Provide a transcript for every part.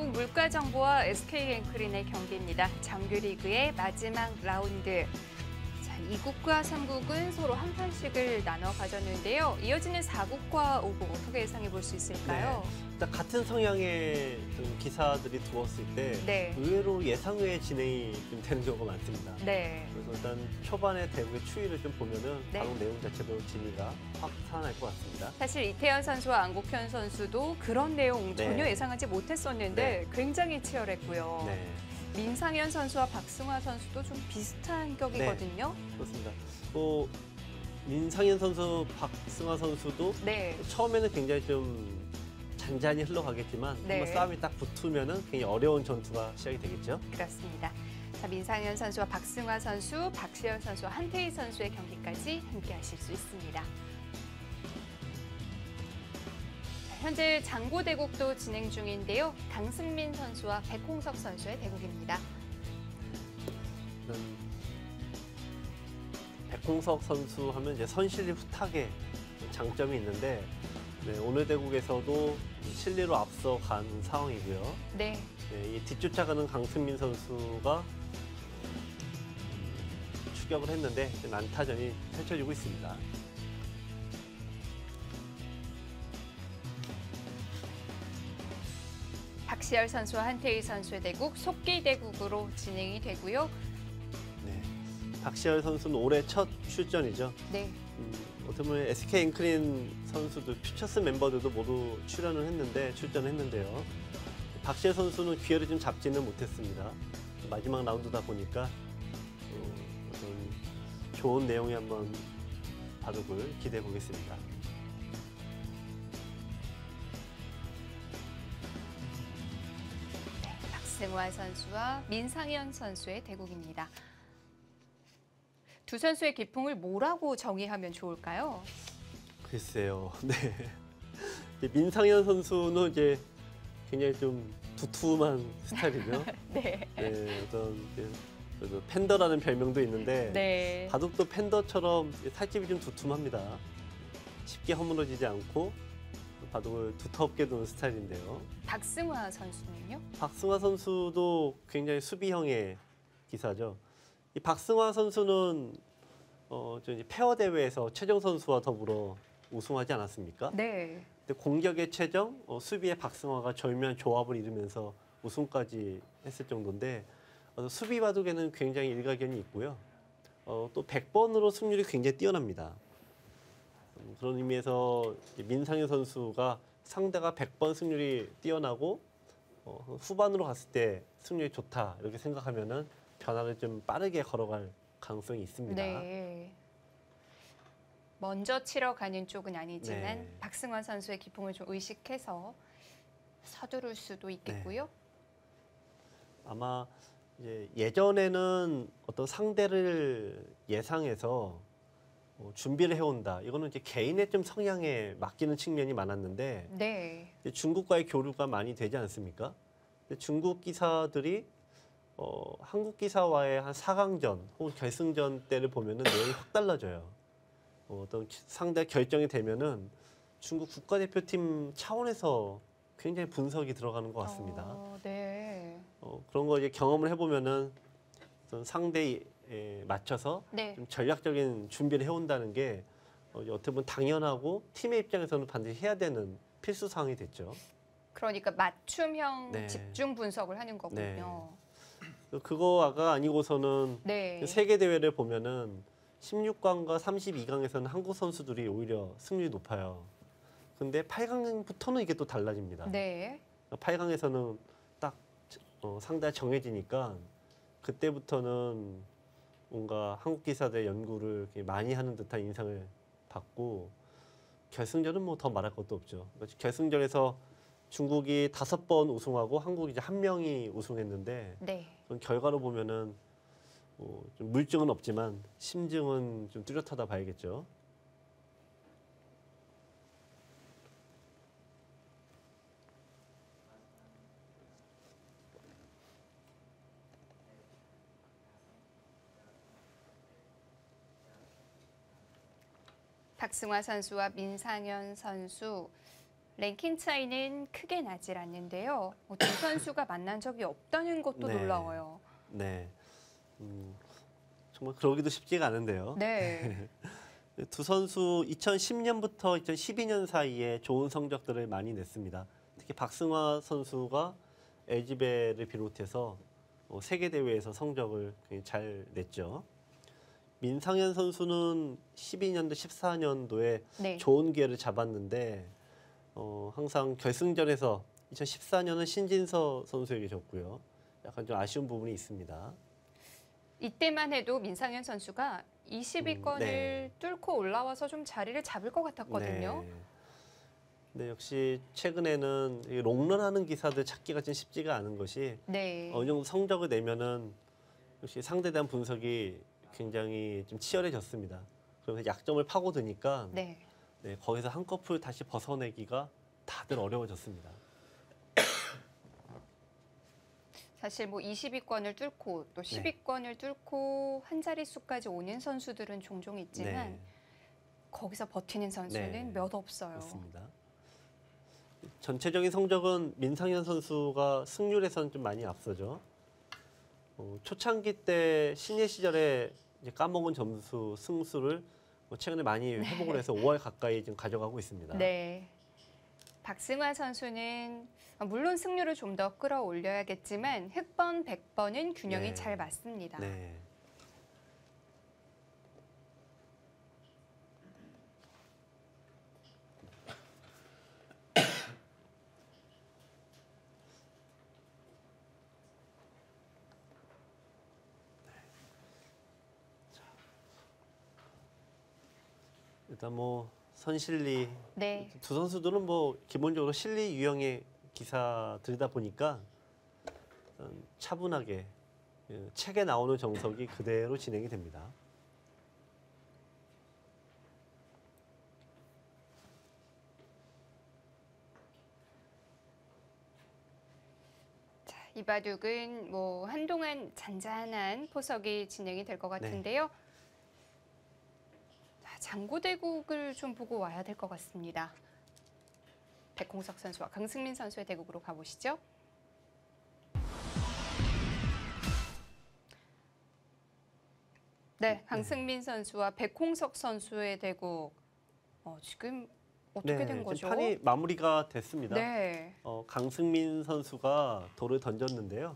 한국 물가정보와 SK앵크린의 경기입니다. 정규리그의 마지막 라운드. 자, 2국과 3국은 서로 한 판씩을 나눠 가졌는데요. 이어지는 4국과 5국 어떻게 예상해 볼 수 있을까요? 네. 일단 같은 성향의 좀 기사들이 두었을 때 네. 의외로 예상외의 진행이 좀 되는 경우가 많습니다. 네. 그래서 일단 초반에 대국의 추이를 좀 보면은 네. 바로 내용 자체도 재미가 확 살아날 것 같습니다. 사실 이태현 선수와 안국현 선수도 그런 내용 네. 전혀 예상하지 못했었는데 굉장히 치열했고요. 네, 민상현 선수와 박승화 선수도 좀 비슷한 격이거든요. 그렇습니다. 또 민상현 선수, 박승화 선수도 네. 처음에는 굉장히 좀 잔잔히 흘러가겠지만 네. 한번 싸움이 딱 붙으면은 굉장히 어려운 전투가 시작이 되겠죠. 그렇습니다. 자, 민상현 선수와 박승화 선수, 박시현 선수와 한태희 선수의 경기까지 함께 하실 수 있습니다. 자, 현재 장고 대국도 진행 중인데요. 강승민 선수와 백홍석 선수의 대국입니다. 백홍석 선수 하면 이제 선실리 후탁의 장점이 있는데 오늘 대국에서도 실리로 앞서간 상황이고요. 네. 이 뒤쫓아가는 강승민 선수가 추격을 했는데 난타전이 펼쳐지고 있습니다. 박시열 선수와 한태희 선수의 대국, 속기 대국으로 진행이 되고요. 네, 박시열 선수는 올해 첫 출전이죠. 네. 어떻게 보면 SK앵크린 선수들, 퓨처스 멤버들도 모두 출전했는데요. 박시열 선수는 기회를 좀 잡지는 못했습니다. 마지막 라운드다 보니까 어떤 좋은 내용의 한번 바둑을 기대해 보겠습니다. 박승화 선수와 민상현 선수의 대국입니다. 두 선수의 기풍을 뭐라고 정의하면 좋을까요? 글쎄요. 네. 민상현 선수는 이제 굉장히 좀 두툼한 스타일이죠. 네. 네, 어떤 그래도 팬더라는 별명도 있는데 네. 바둑도 팬더처럼 살집이 좀 두툼합니다. 쉽게 허물어지지 않고 바둑을 두텁게 두는 스타일인데요. 박승화 선수는요? 박승화 선수도 굉장히 수비형의 기사죠. 이 박승화 선수는 저기 페어 대회에서 최정 선수와 더불어 우승하지 않았습니까? 네. 근데 공격의 최정, 수비의 박승화가 절묘한 조합을 이루면서 우승까지 했을 정도인데 수비 바둑에는 굉장히 일가견이 있고요. 또 100번으로 승률이 굉장히 뛰어납니다. 그런 의미에서 민상현 선수가 상대가 100번 승률이 뛰어나고 후반으로 갔을 때 승률이 좋다 이렇게 생각하면은 변화를 좀 빠르게 걸어갈 가능성이 있습니다. 네. 먼저 치러 가는 쪽은 아니지만 네. 박승화 선수의 기풍을 좀 의식해서 서두를 수도 있겠고요. 네. 아마 이제 예전에는 어떤 상대를 예상해서 준비를 해온다. 이거는 이제 개인의 좀 성향에 맡기는 측면이 많았는데 네. 중국과의 교류가 많이 되지 않습니까? 근데 중국 기사들이 한국 기사와의 한 4강전 혹은 결승전 때를 보면은 내용이 확 달라져요. 어떤 상대 결정이 되면은 중국 국가대표팀 차원에서 굉장히 분석이 들어가는 것 같습니다. 네. 그런 거 이제 경험을 해보면은 어떤 상대에 맞춰서 네. 좀 전략적인 준비를 해온다는 게 어떻게 보면 당연하고 팀의 입장에서는 반드시 해야 되는 필수 사항이 됐죠. 그러니까 맞춤형 네. 집중 분석을 하는 거군요. 그거가 아니고서는 네. 세계 대회를 보면은 16강과 32강에서는 한국 선수들이 오히려 승률이 높아요. 근데 8강부터는 이게 또 달라집니다. 네. 8강에서는 딱 상대가 정해지니까 그때부터는 뭔가 한국 기사들 연구를 많이 하는 듯한 인상을 받고 결승전은 뭐 더 말할 것도 없죠. 결승전에서 중국이 5번 우승하고 한국이 이제 1명이 우승했는데 네. 그런 결과로 보면은 좀 물증은 없지만 심증은 좀 뚜렷하다 봐야겠죠. 박승화 선수와 민상현 선수 랭킹 차이는 크게 나질 않는데요. 두 선수가 만난 적이 없다는 것도 네. 놀라워요. 네. 정말 그러기도 쉽지가 않은데요. 네. 두 선수 2010년부터 2012년 사이에 좋은 성적들을 많이 냈습니다. 특히 박승화 선수가 LG배를 비롯해서 세계 대회에서 성적을 굉장히 잘 냈죠. 민상현 선수는 12년도, 14년도에 네. 좋은 기회를 잡았는데 항상 결승전에서 2014년은 신진서 선수에게 졌고요. 약간 좀 아쉬운 부분이 있습니다. 이때만 해도 민상현 선수가 20위권을 네. 뚫고 올라와서 좀 자리를 잡을 것 같았거든요. 네. 근데 역시 최근에는 이 롱런하는 기사들 찾기가 좀 쉽지가 않은 것이 네. 어느 정도 성적을 내면은 역시 상대에 대한 분석이 굉장히 좀 치열해졌습니다. 그러면서 약점을 파고드니까 네. 네, 거기서 한꺼풀 다시 벗어내기가 다들 어려워졌습니다. 사실 뭐 20위권을 뚫고 또 10위권을 뚫고 한 자릿수까지 오는 선수들은 종종 있지만 네, 거기서 버티는 선수는 네. 몇 없어요. 맞습니다. 전체적인 성적은 민상현 선수가 승률에서는 좀 많이 앞서죠. 초창기 때 신예 시절에 이제 까먹은 점수 승수를 최근에 많이 회복을 해서 5할 가까이 지금 가져가고 있습니다. 네. 박승화 선수는 물론 승률을 좀 더 끌어올려야겠지만 흑번, 백번은 균형이 네. 잘 맞습니다. 네. 일단 뭐 선실리 네. 두 선수들은 뭐 기본적으로 실리 유형의 기사들이다 보니까 차분하게 책에 나오는 정석이 그대로 진행이 됩니다. 자, 이 바둑은 뭐 한동안 잔잔한 포석이 진행이 될 것 같은데요. 자, 장고대국을 좀 보고 와야 될 것 같습니다. 백홍석 선수와 강승민 선수의 대국으로 가보시죠. 네, 강승민 선수와 백홍석 선수의 대국. 지금 어떻게 된 지금 거죠? 판이 마무리가 됐습니다. 네. 강승민 선수가 돌을 던졌는데요.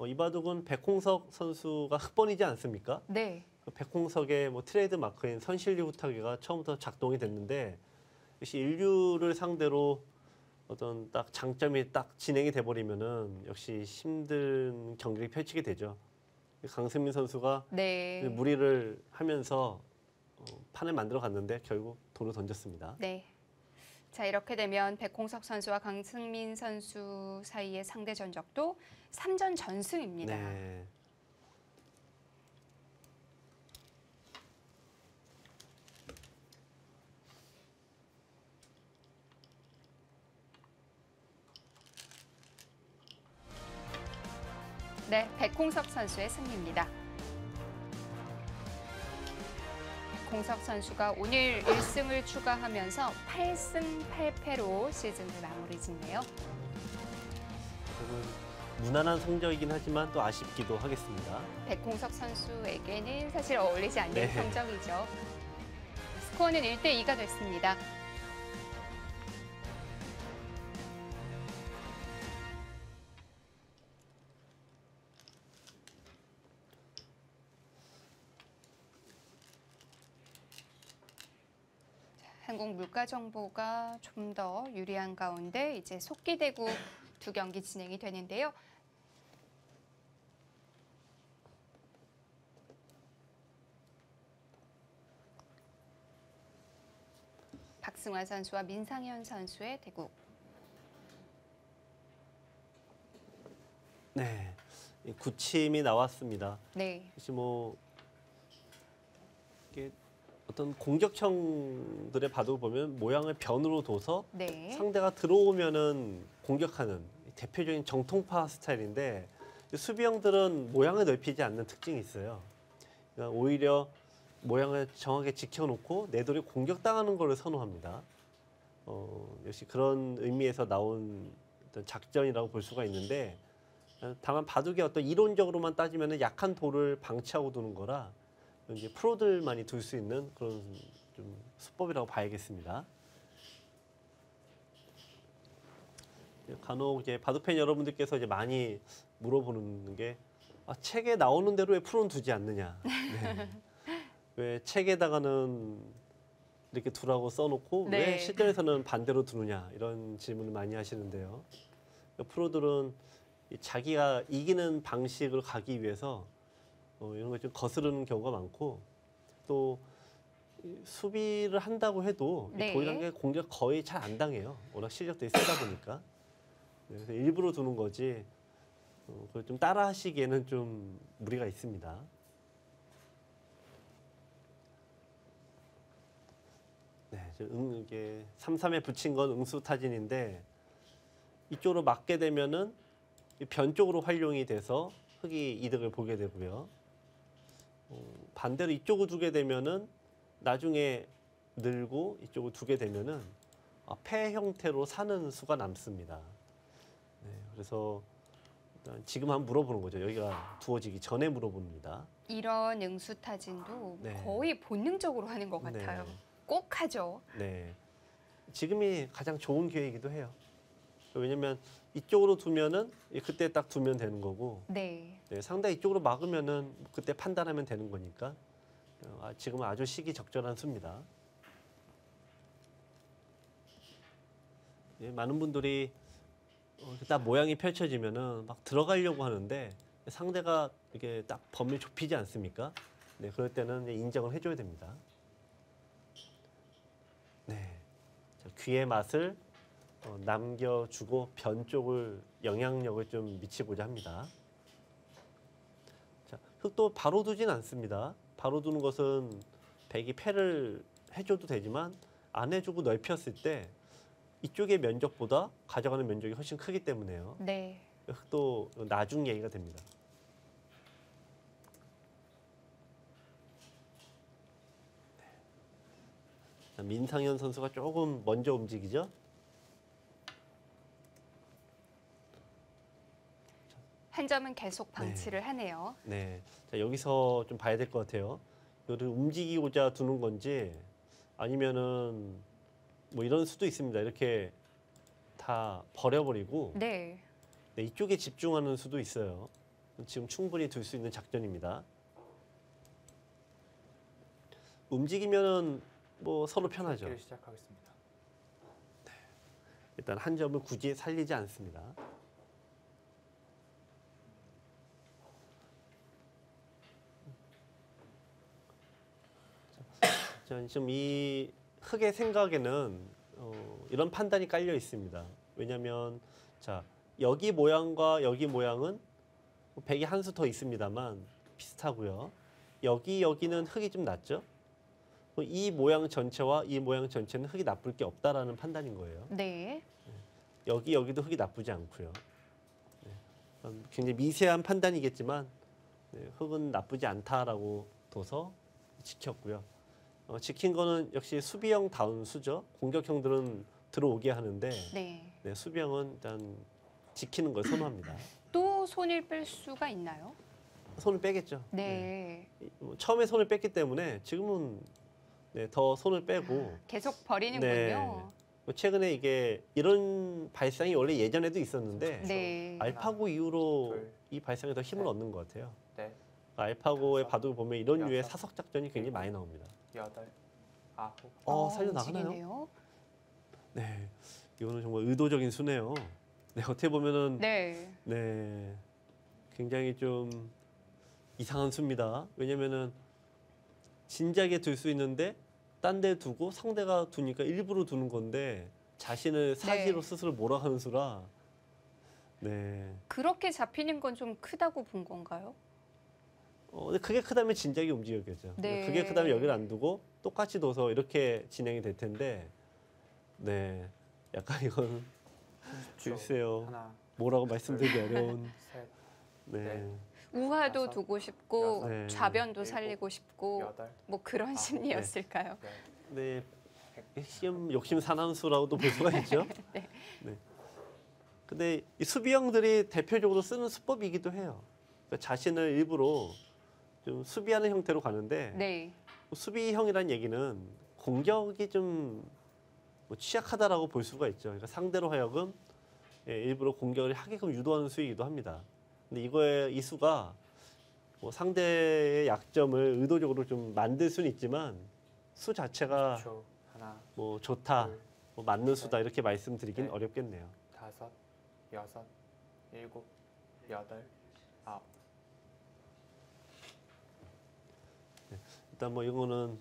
이 바둑은 백홍석 선수가 흑번이지 않습니까? 네. 백홍석의 뭐 트레이드 마크인 선실리 후타기가 처음부터 작동이 됐는데 역시 인류를 상대로 어떤 딱 장점이 딱 진행이 돼버리면은 역시 힘든 경기를 펼치게 되죠. 강승민 선수가 네. 무리를 하면서 판을 만들어 갔는데 결국 돌을 던졌습니다. 네. 자, 이렇게 되면 백홍석 선수와 강승민 선수 사이의 상대 전적도 3전 전승입니다. 네. 네, 백홍석 선수의 승리입니다. 백홍석 선수가 오늘 1승을 추가하면서 8승 8패로 시즌을 마무리 짓네요. 조금 무난한 성적이긴 하지만 또 아쉽기도 하겠습니다. 백홍석 선수에게는 사실 어울리지 않는 네. 성적이죠. 스코어는 1대2가 됐습니다. 한국 물가 정보가 좀 더 유리한 가운데 이제 속기대국 두 경기 진행이 되는데요. 박승화 선수와 민상현 선수의 대국. 네, 이 구침이 나왔습니다. 네. 혹시 뭐 이게 어떤 공격형들의 바둑을 보면 모양을 변으로 둬서 네. 상대가 들어오면은 공격하는 대표적인 정통파 스타일인데 수비형들은 모양을 넓히지 않는 특징이 있어요. 그러니까 오히려 모양을 정확하게 지켜놓고 내 돌이 공격당하는 것을 선호합니다. 역시 그런 의미에서 나온 어떤 작전이라고 볼 수가 있는데 다만 바둑의 어떤 이론적으로만 따지면 약한 돌을 방치하고 두는 거라 이제 프로들만이 둘 수 있는 그런 좀 수법이라고 봐야겠습니다. 간혹 이제 바둑팬 여러분들께서 이제 많이 물어보는 게 책에 나오는 대로 왜 프로는 두지 않느냐. 네. 왜 책에다가는 이렇게 두라고 써놓고 네. 왜 실전에서는 반대로 두느냐 이런 질문을 많이 하시는데요. 프로들은 자기가 이기는 방식으로 가기 위해서 이런 걸 좀 거스르는 경우가 많고 또 수비를 한다고 해도 네. 도이란 게 공격 거의 잘 안 당해요. 워낙 실력들이 세다 보니까. 그래서 일부러 두는 거지 그걸 좀 따라 하시기에는 좀 무리가 있습니다. 네, 이게 3-3에 붙인 건 응수타진인데 이쪽으로 맞게 되면은 변 쪽으로 활용이 돼서 흑이 이득을 보게 되고요. 반대로 이쪽으로 두게 되면은 나중에 늘고 이쪽으로 두게 되면은 패 형태로 사는 수가 남습니다. 네, 그래서 일단 지금 한번 물어보는 거죠. 여기가 두어지기 전에 물어봅니다. 이런 응수타진도 네. 거의 본능적으로 하는 것 같아요. 네. 꼭 하죠. 네, 지금이 가장 좋은 기회이기도 해요. 왜냐면 이쪽으로 두면은 그때 딱 두면 되는 거고, 네. 네, 상대 이쪽으로 막으면은 그때 판단하면 되는 거니까 지금은 아주 시기 적절한 수입니다. 예, 많은 분들이 딱 모양이 펼쳐지면은 막 들어가려고 하는데 상대가 이렇게 딱 범위 좁히지 않습니까? 네, 그럴 때는 인정을 해줘야 됩니다. 네, 자, 귀의 맛을 남겨주고 변 쪽을 영향력을 좀 미치고자 합니다. 자, 흑도 바로 두진 않습니다. 바로 두는 것은 백이 패를 해줘도 되지만 안 해주고 넓혔을 때 이쪽의 면적보다 가져가는 면적이 훨씬 크기 때문에요. 네. 흑도 나중 얘기가 됩니다. 자, 민상현 선수가 조금 먼저 움직이죠. 한 점은 계속 방치를 하네요. 네, 자, 여기서 좀 봐야 될 것 같아요. 이거를 움직이고자 두는 건지 아니면은 뭐 이런 수도 있습니다. 이렇게 다 버려버리고 네. 네, 이쪽에 집중하는 수도 있어요. 지금 충분히 둘 수 있는 작전입니다. 움직이면은 뭐 서로 편하죠. 경기를 시작하겠습니다. 일단 한 점을 굳이 살리지 않습니다. 자, 지금 이 흑의 생각에는 이런 판단이 깔려 있습니다. 왜냐하면 자, 여기 모양과 여기 모양은 백이 한 수 더 있습니다만 비슷하고요. 여기는 흑이 좀 낫죠. 이 모양 전체와 이 모양 전체는 흑이 나쁠 게 없다라는 판단인 거예요. 네. 여기도 흑이 나쁘지 않고요. 네, 굉장히 미세한 판단이겠지만 네, 흑은 나쁘지 않다라고 둬서 지켰고요. 지킨 거는 역시 수비형 다운 수죠. 공격형들은 들어오게 하는데 네. 네, 수비형은 일단 지키는 걸 선호합니다. 또 손을 뺄 수가 있나요? 손을 빼겠죠. 네. 처음에 손을 뺐기 때문에 지금은 네, 더 손을 빼고 계속 버리는군요. 최근에 이게 이런 발상이 원래 예전에도 있었는데 네. 알파고 이후로 둘, 이 발상에 더 힘을 셋. 얻는 것 같아요. 네, 알파고의 다섯, 바둑을 보면 이런 류의 여섯, 사석 작전이 굉장히 일곱. 많이 나옵니다. 8, 9. 살려 나가나요? 움직이네요. 네, 이거는 정말 의도적인 수네요. 네, 어떻게 보면은 네. 네, 굉장히 좀 이상한 수입니다. 왜냐면은 진작에 둘 수 있는데 딴 데 두고 상대가 두니까 일부러 두는 건데 자신을 사지로 스스로 몰아가는 수라. 네. 그렇게 잡히는 건 좀 크다고 본 건가요? 근데 그게 크다면 진작에 움직였겠죠. 네. 그게 크다면 여기를 안 두고 똑같이 둬서 이렇게 진행이 될 텐데, 네, 약간 이건 글쎄요. 하나, 뭐라고 말씀드리기 어려운. 셋, 네, 우화도 다섯, 두고 싶고 여섯, 좌변도 일곱, 살리고 싶고 8, 뭐 그런 아홉, 심리였을까요? 10. 네, 핵심 욕심 사나운수라고도 볼 수가 있죠. 네. 네. 근데 이 수비형들이 대표적으로 쓰는 수법이기도 해요. 그러니까 자신을 일부러 좀 수비하는 형태로 가는데 네. 수비형이란 얘기는 공격이 좀뭐 취약하다라고 볼 수가 있죠. 그러니까 상대로 하여금 일부러 공격을 하게끔 유도하는 수이기도 합니다. 근데 이 수가 뭐 상대의 약점을 의도적으로 좀 만들 수는 있지만 수 자체가 10초. 하나, 뭐 좋다, 둘, 뭐 맞는 수다 이렇게 말씀드리긴 네. 어렵겠네요. 5, 6, 7, 8, 9. 일단 뭐 이거는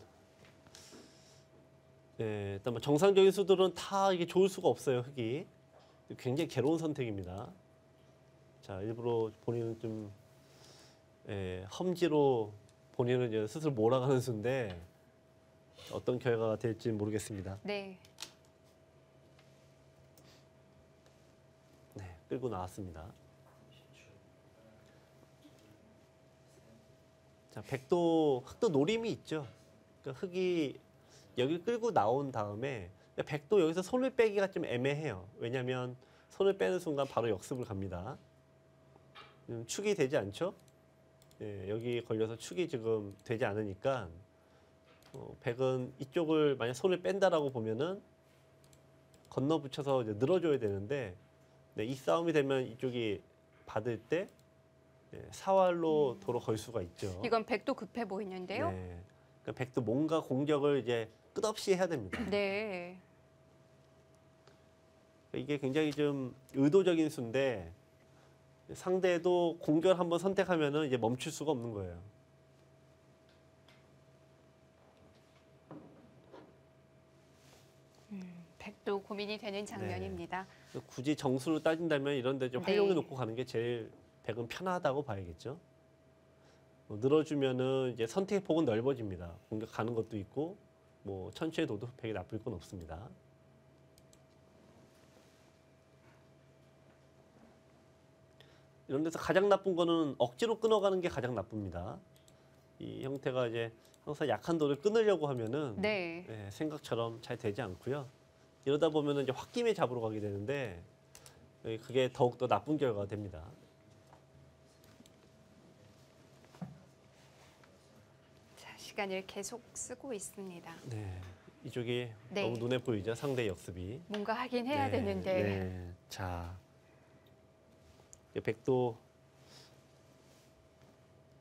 일단 뭐 정상적인 수들은 다 이게 좋을 수가 없어요. 흙이 굉장히 괴로운 선택입니다. 자, 일부러 본인은 좀 험지로 본인은 이제 스스로 몰아가는 수인데 어떤 결과가 될지 모르겠습니다. 네. 네, 끌고 나왔습니다. 자, 흙도 노림이 있죠. 그러니까 흙이 여기 끌고 나온 다음에 백도 여기서 손을 빼기가 좀 애매해요. 왜냐하면 손을 빼는 순간 바로 역습을 갑니다. 축이 되지 않죠? 여기 걸려서 축이 지금 되지 않으니까 백은 이쪽을 만약 손을 뺀다라고 보면은 건너 붙여서 이제 늘어줘야 되는데 이 싸움이 되면 이쪽이 받을 때 사활로 도로 걸 수가 있죠. 이건 백도 급해 보이는데요. 네. 그러니까 백도 뭔가 공격을 이제 끝없이 해야 됩니다. 네. 이게 굉장히 좀 의도적인 수인데 상대도 공격을 한번 선택하면은 이제 멈출 수가 없는 거예요. 백도 고민이 되는 장면입니다. 굳이 정수로 따진다면 이런 데 좀 네. 활용해 놓고 가는 게 제일 백은 편하다고 봐야겠죠. 늘어주면은 이제 선택의 폭은 넓어집니다. 공격 가는 것도 있고 뭐 천천히 둬도 백이 나쁠 건 없습니다. 이런 데서 가장 나쁜 거는 억지로 끊어가는 게 가장 나쁩니다. 이 형태가 이제 항상 약한 돌을 끊으려고 하면은 네. 생각처럼 잘 되지 않고요. 이러다 보면은 이제 홧김에 잡으러 가게 되는데 그게 더욱 더 나쁜 결과가 됩니다. 자, 시간을 계속 쓰고 있습니다. 네, 이쪽이 네. 너무 눈에 보이죠. 상대 역습이. 뭔가 하긴 해야 네, 되는데. 네. 자, 백도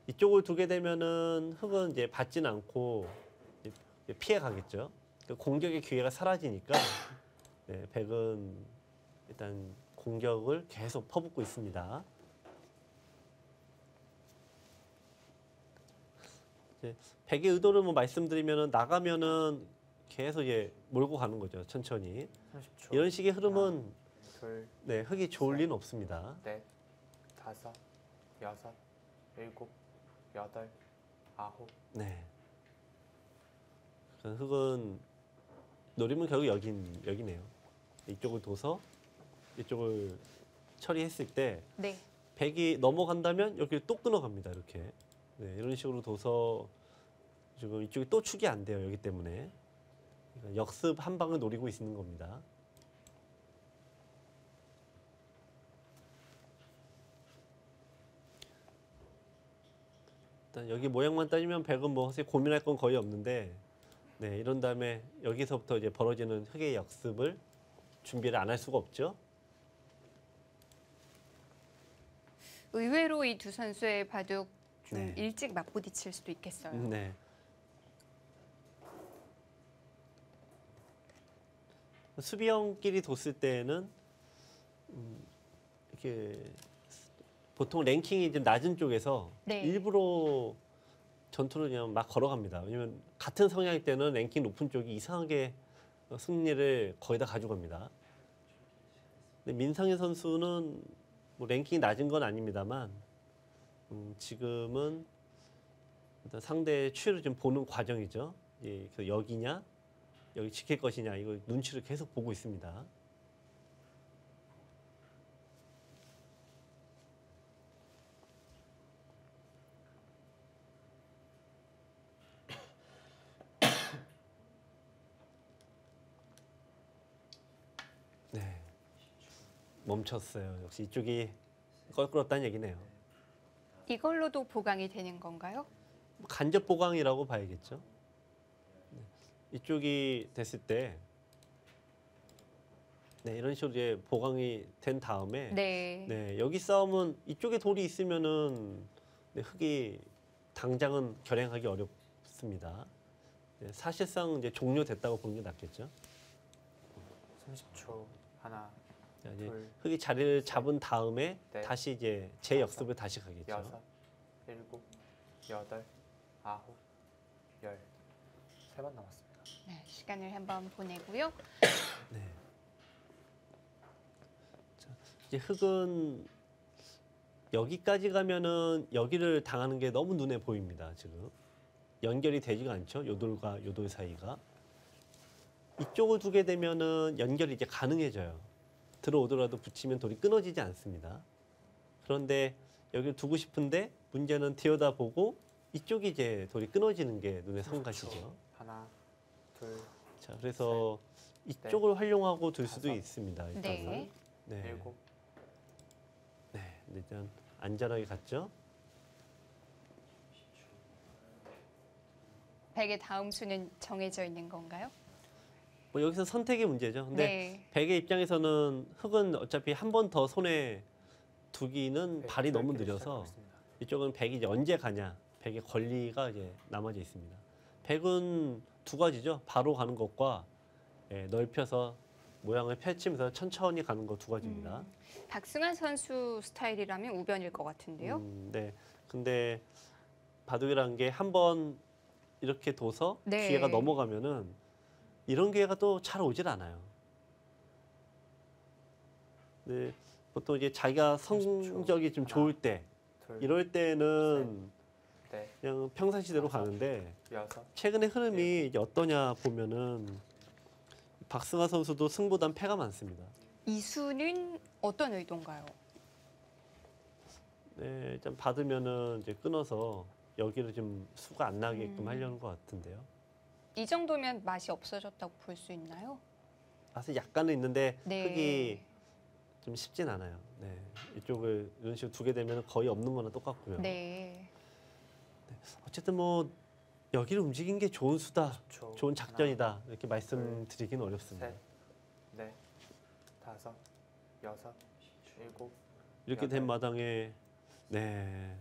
이쪽을 두게 되면은 흙은 이제 받지는 않고 이제 피해 가겠죠. 그러니까 공격의 기회가 사라지니까 백은 일단 공격을 계속 퍼붓고 있습니다. 이제 백의 의도를 뭐 말씀드리면은 나가면은 계속 이제 몰고 가는 거죠. 천천히. 30초. 이런 식의 흐름은 둘, 흙이 좋을 리는 없습니다. 넷, 5, 6, 7, 8, 9. 네. 그러니까 흙은 노림은 결국 여기네요. 이쪽을 둬서 이쪽을 처리했을 때 네. 백이 넘어간다면 여기를 또 끊어갑니다. 이렇게. 네, 이런 식으로 둬서 지금 이쪽이 또 축이 안 돼요. 여기 때문에. 그러니까 역습 한 방을 노리고 있는 겁니다. 일단 여기 모양만 따지면 백은 뭐 사실 고민할 건 거의 없는데 이런 다음에 여기서부터 이제 벌어지는 흙의 역습을 준비를 안 할 수가 없죠. 의외로 이 두 선수의 바둑 좀 네. 일찍 맞부딪힐 수도 있겠어요. 네. 수비형끼리 뒀을 때는 이렇게 보통 랭킹이 좀 낮은 쪽에서 네. 일부러 전투를 그냥 막 걸어갑니다. 왜냐면 같은 성향일 때는 랭킹 높은 쪽이 이상하게 승리를 거의 다 가져갑니다. 근데 민상현 선수는 뭐 랭킹이 낮은 건 아닙니다만 지금은 일단 상대의 추이를 좀 보는 과정이죠. 예, 그래서 여기냐, 여기 지킬 것이냐 이거 눈치를 계속 보고 있습니다. 멈췄어요. 역시 이쪽이 껄끄럽다는 얘기네요. 이걸로도 보강이 되는 건가요? 간접 보강이라고 봐야겠죠. 네. 이쪽이 됐을 때 네, 이런 식으로 이제 보강이 된 다음에 네. 네, 여기 싸움은 이쪽에 돌이 있으면은 네, 흑이 당장은 결행하기 어렵습니다. 네, 사실상 이제 종료됐다고 보는 게 낫겠죠. 30초. 하나, 자, 이제 둘, 흑이 자리를 잡은 다음에 넷, 다시 이제 재역습을 다시 가겠죠. 여섯, 일곱, 여덟, 아홉, 열. 3번 남았습니다. 네, 시간을 한번 보내고요. 네. 자, 이제 흑은 여기까지 가면은 여기를 당하는 게 너무 눈에 보입니다. 지금 연결이 되지가 않죠. 요돌과 요돌 사이가 이쪽을 두게 되면은 연결이 이제 가능해져요. 들어오더라도 붙이면 돌이 끊어지지 않습니다. 그런데 여기를 두고 싶은데 문제는 들여다보고 이쪽이 이제 돌이 끊어지는 게 눈에 선가시죠. 하나, 둘, 자, 그래서 이쪽을 활용하고 둘 수도 다섯, 있습니다. 일단은. 네. 네. 일곱, 네, 일단 안전하게 갔죠. 백의 다음 수는 정해져 있는 건가요? 뭐 여기서 선택의 문제죠. 근데 네. 백의 입장에서는 흑은 어차피 한 번 더 손에 두기는 발이 너무 느려서 이쪽은 백이 이제 언제 가냐, 백의 권리가 이제 남아져 있습니다. 백은 두 가지죠. 바로 가는 것과 넓혀서 모양을 펼치면서 천천히 가는 거 두 가지입니다. 박승환 선수 스타일이라면 우변일 것 같은데요. 네. 근데 바둑이라는 게 한 번 이렇게 둬서 네. 기회가 넘어가면은 이런 기회가 또 잘 오질 않아요. 네. 보통 이제 자기가 성적이 좀 좋을 때 둘, 이럴 때는 넷, 그냥 평상시대로 가는데 여섯, 최근의 흐름이 이제 어떠냐 보면은 박승하 선수도 승보단 패가 많습니다. 이 수는 어떤 의도인가요? 네, 좀 받으면은 이제 끊어서 여기를 좀 수가 안 나게끔 하려는 것 같은데요. 이 정도면 맛이 없어졌다고 볼 수 있나요? 맛은 약간은 있는데 네. 흑이 좀 쉽진 않아요. 네, 이쪽을 이런 식으로 두게 되면 거의 없는 거나 똑같고요. 네. 어쨌든 뭐 여기를 움직인 게 좋은 수다, 10초. 좋은 작전이다 하나, 이렇게 말씀드리기는 어렵습니다. 셋, 넷, 다섯, 여섯, 일곱, 이렇게 된 여덟. 마당에 네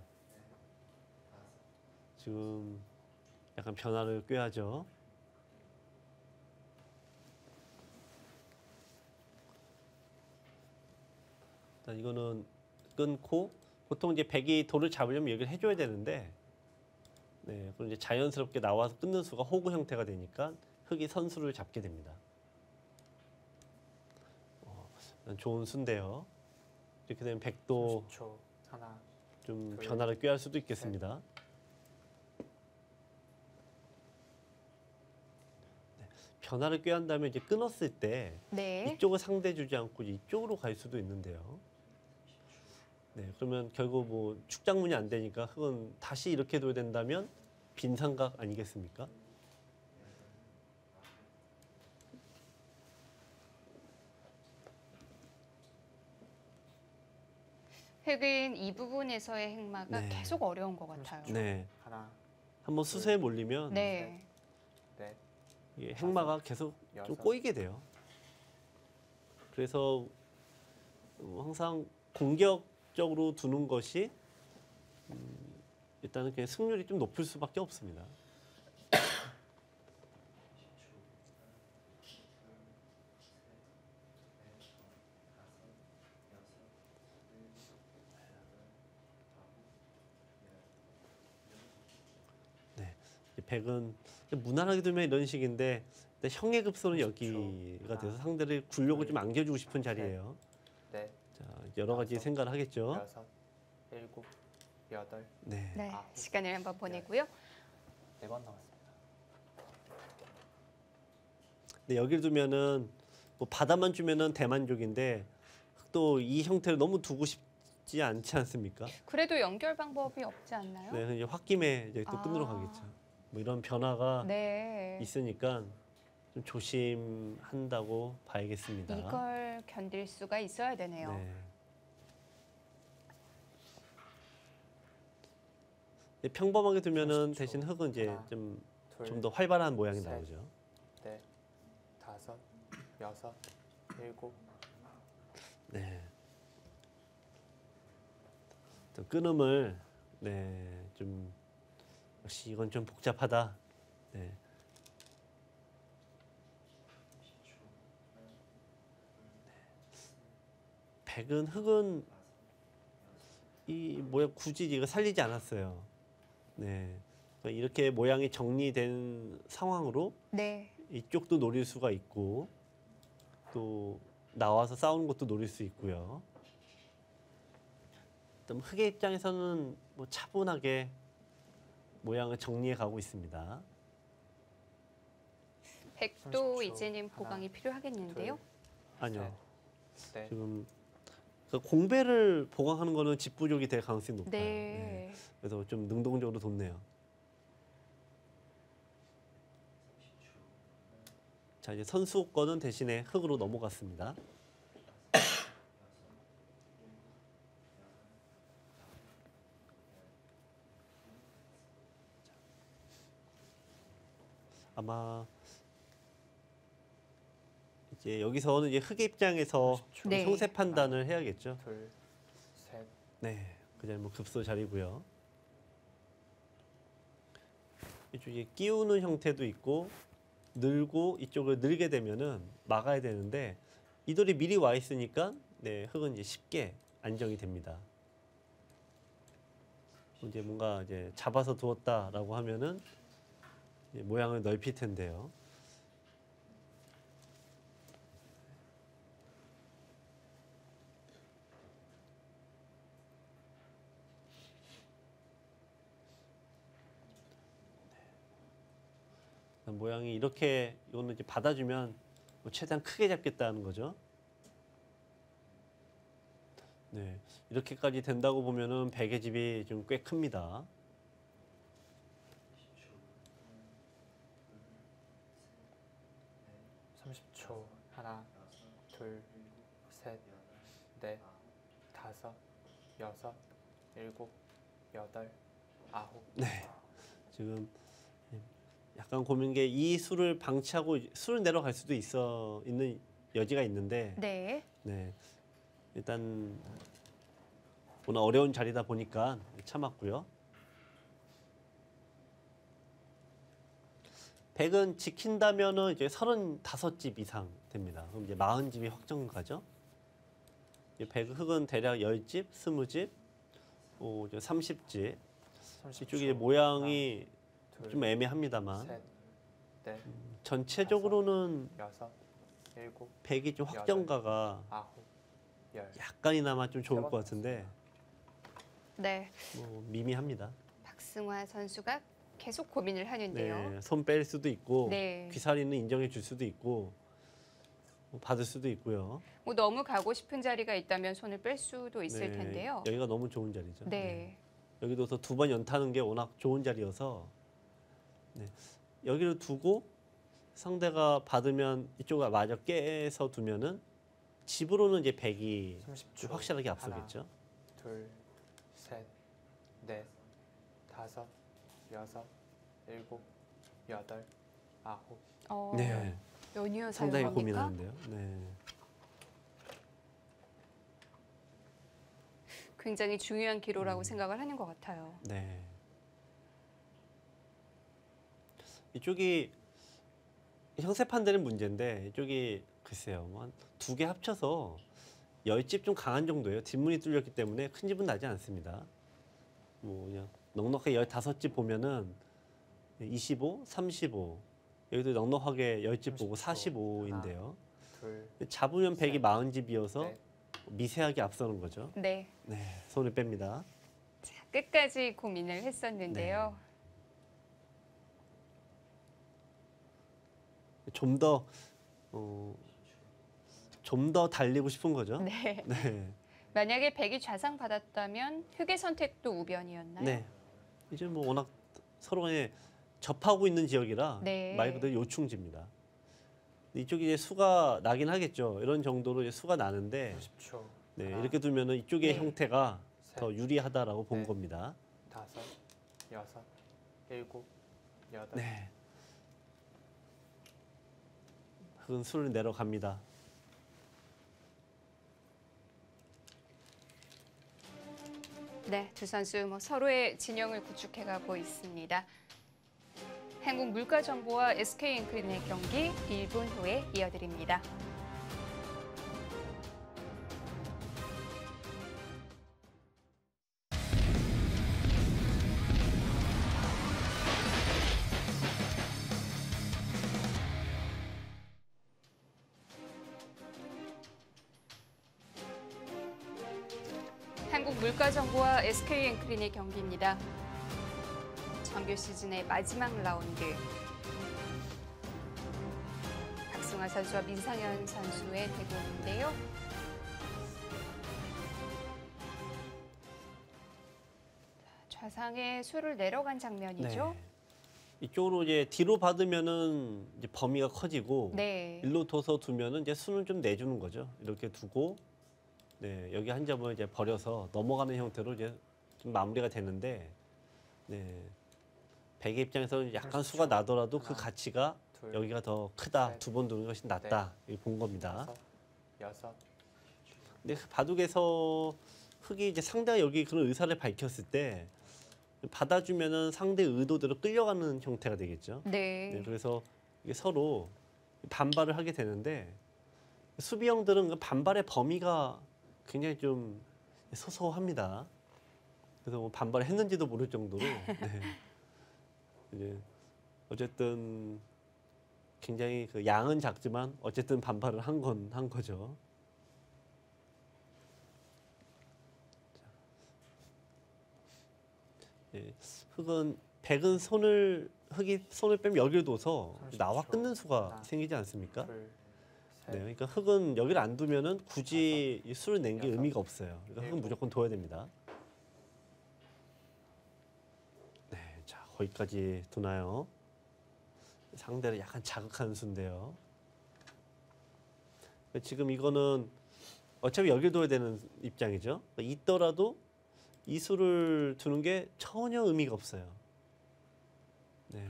지금 약간 변화를 꾀하죠. 일단 이거는 끊고 보통 이제 백이 돌을 잡으려면 여기를 해줘야 되는데 네 그럼 이제 자연스럽게 나와서 끊는 수가 호구 형태가 되니까 흑이 선수를 잡게 됩니다. 일단 좋은 수인데요. 이렇게 되면 백도 30초. 하나, 좀 둘, 변화를 꾀할 수도 있겠습니다. 네, 변화를 꾀한다면 이제 끊었을 때 네. 이쪽을 상대 주지 않고 이쪽으로 갈 수도 있는데요. 네, 그러면 결국 뭐 축장문이 안 되니까 흑은 다시 이렇게 둬야 된다면 빈삼각 아니겠습니까? 흑은 이 부분에서의 행마가 네. 계속 어려운 것 같아요. 네, 하나, 한번 수세에 몰리면 네. 넷, 이게 행마가 계속 좀 여섯. 꼬이게 돼요. 그래서 항상 공격적으로 두는 것이 일단은 그냥 승률이 좀 높을 수밖에 없습니다. 네, 백은 무난하게 두면 이런 식인데 근데 형의 급소는 여기가 돼서 상대를 굴욕을 좀 안겨주고 싶은 자리예요. 넷, 자, 여러 가지 다섯, 생각을 하겠죠. 여섯, 일곱, 여덟. 네. 네. 아홉. 시간을 한번 보내고요. 4번 남았습니다. 근데 여기를 두면은 뭐 바다만 주면은 대만족인데 또 이 형태를 너무 두고 싶지 않지 않습니까? 그래도 연결 방법이 없지 않나요? 네, 이제 홧김에 이제 또 끊으러 아. 가겠죠. 뭐 이런 변화가 네. 있으니까 좀 조심한다고 봐야겠습니다. 이걸 견딜 수가 있어야 되네요. 네. 네, 평범하게 두면은 30초. 대신 흙은 이제 하나, 좀 둘, 더 활발한 모양이 셋. 나오죠. 넷, 다섯, 여섯, 일곱. 네. 또 끊음을 네, 좀 역시 이건 좀 복잡하다. 네. 백은 흙은 이 모양 굳이 이거 살리지 않았어요. 네. 그러니까 이렇게 모양이 정리된 상황으로 네. 이쪽도 노릴 수가 있고 또 나와서 싸우는 것도 노릴 수 있고요. 또 흙의 입장에서는 뭐 차분하게 모양을 정리해 가고 있습니다. 백도 30초. 이제는 보강이 하나, 필요하겠는데요. 아니요. 넷, 지금 그 공배를 보강하는 거는 집 부족이 될 가능성이 높아요. 네. 그래서 좀 능동적으로 뒀네요. 자, 이제 선수 거는 대신에 흙으로 넘어갔습니다. 아마 이제 여기서는 이제 흙의 입장에서 좀 네. 형세 판단을 해야겠죠. 둘, 셋, 네, 그냥 뭐 급소 자리고요. 이쪽에 끼우는 형태도 있고 늘고 이쪽을 늘게 되면은 막아야 되는데 이 돌이 미리 와 있으니까 네, 흙은 이제 쉽게 안정이 됩니다. 이제 뭔가 이제 잡아서 두었다라고 하면은 이제 모양을 넓힐 텐데요. 모양이 이렇게 이거는 이제 받아주면 뭐 최대한 크게 잡겠다는 거죠. 네, 이렇게까지 된다고 보면은 백의 집이 좀 꽤 큽니다. 삼십 초. 하나, 둘, 셋, 넷, 다섯, 여섯, 일곱, 여덟, 아홉. 네, 지금 약간 고민인 게 이 수를 방치하고 수를 내려갈 수도 있는 여지가 있는데, 네. 네, 일단 오늘 어려운 자리다 보니까 참았고요. 백은 지킨다면은 이제 35집 이상 됩니다. 그럼 이제 40집이 확정 가죠. 백 흙은 대략 10집, 20집, 30집. 30초. 이쪽에 모양이 하나, 둘, 좀 애매합니다만 셋, 넷, 전체적으로는 여섯, 일곱, 백이 좀 확정가가 아홉, 열. 약간이나마 좀 좋을 것 같은데 네. 뭐 미미합니다. 박승화 선수가 계속 고민을 하는데요. 네, 손 뺄 수도 있고 네. 귀살이는 인정해 줄 수도 있고 뭐 받을 수도 있고요. 뭐 너무 가고 싶은 자리가 있다면 손을 뺄 수도 있을 네, 텐데요. 여기가 너무 좋은 자리죠. 네. 여기도 두 번 연타는 게 워낙 좋은 자리여서 네, 여기를 두고 상대가 받으면 이쪽을 마저 깨서 두면은 집으로는 이제 백이 30초. 확실하게 하나, 앞서겠죠. 둘, 셋, 넷, 다섯, 여섯, 일곱, 여덟, 아홉. 네, 연이어 상당히 사용합니까? 고민하는데요. 네. 굉장히 중요한 기로라고 생각을 하는 것 같아요. 네. 이쪽이 형세 판되는 문제인데 이쪽이 글쎄요, 뭐 한 두 개 합쳐서 10집 좀 강한 정도예요. 뒷문이 뚫렸기 때문에 큰 집은 나지 않습니다. 뭐 그냥 넉넉하게 15집 보면은 25, 35 여기도 넉넉하게 10집 보고 45인데요. 둘, 잡으면 백이 셋, 40집이어서 넷. 미세하게 앞서는 거죠. 네. 네, 손을 뺍니다. 자, 끝까지 고민을 했었는데요. 좀 더 달리고 싶은 거죠. 네. 네. 만약에 백이 좌상 받았다면 흙의 선택도 우변이었나요? 네. 이제 뭐 워낙 서로 간에 접하고 있는 지역이라 네. 말 그대로 요충지입니다. 이쪽이 이제 수가 나긴 하겠죠. 이런 정도로 이제 수가 나는데 50초. 네, 하나, 이렇게 두면은 이쪽의 네. 형태가 셋, 더 유리하다라고 본 넷. 겁니다. 5, 6, 7, 8. 네. 흑은 수를 내려갑니다. 네, 두 선수 서로의 진영을 구축해가고 있습니다. 한국물가정보와 SK엔크린의 경기 1분 후에 이어드립니다. 한국물가정보와 SK엔크린의 경기입니다. 정규 시즌의 마지막 라운드. 박승화 선수와 민상현 선수의 대결인데요. 좌상에 수를 내려간 장면이죠. 네. 이쪽으로 이제 뒤로 받으면은 이제 범위가 커지고 네. 일로 둬서 두면은 이제 수는 좀 내주는 거죠. 이렇게 두고 네, 여기 한 점을 이제 버려서 넘어가는 형태로 이제 좀 마무리가 되는데 네. 백의 입장에서는 약간 수가 나더라도 그 하나, 가치가 둘, 여기가 더 크다. 셋, 두 번 두는 것이 낫다. 이렇게 본 겁니다. 5, 6. 근데 그 바둑에서 흑이 이제 상대가 여기 그런 의사를 밝혔을 때 받아주면은 상대 의도대로 끌려가는 형태가 되겠죠. 네. 네, 그래서 이게 서로 반발을 하게 되는데 수비형들은 그 반발의 범위가 굉장히 좀 소소합니다. 그래서 뭐 반발을 했는지도 모를 정도로 네. 이제 어쨌든 굉장히 그 양은 작지만 어쨌든 반발을 한 거죠. 네, 백은 흑이 손을 빼면 여기를 둬서 30초. 나와 끊는 수가 하나, 생기지 않습니까? 둘, 셋, 네, 그러니까 흑은 여기를 안 두면은 굳이 이 수를 낸 게 여섯, 의미가 없어요. 그러니까 흑은 일곱. 무조건 둬야 됩니다. 네, 자 거기까지 두나요? 상대를 약간 자극하는 수인데요. 지금 이거는 어차피 여기를 둬야 되는 입장이죠. 그러니까 있더라도 이 수를 두는 게 전혀 의미가 없어요. 네.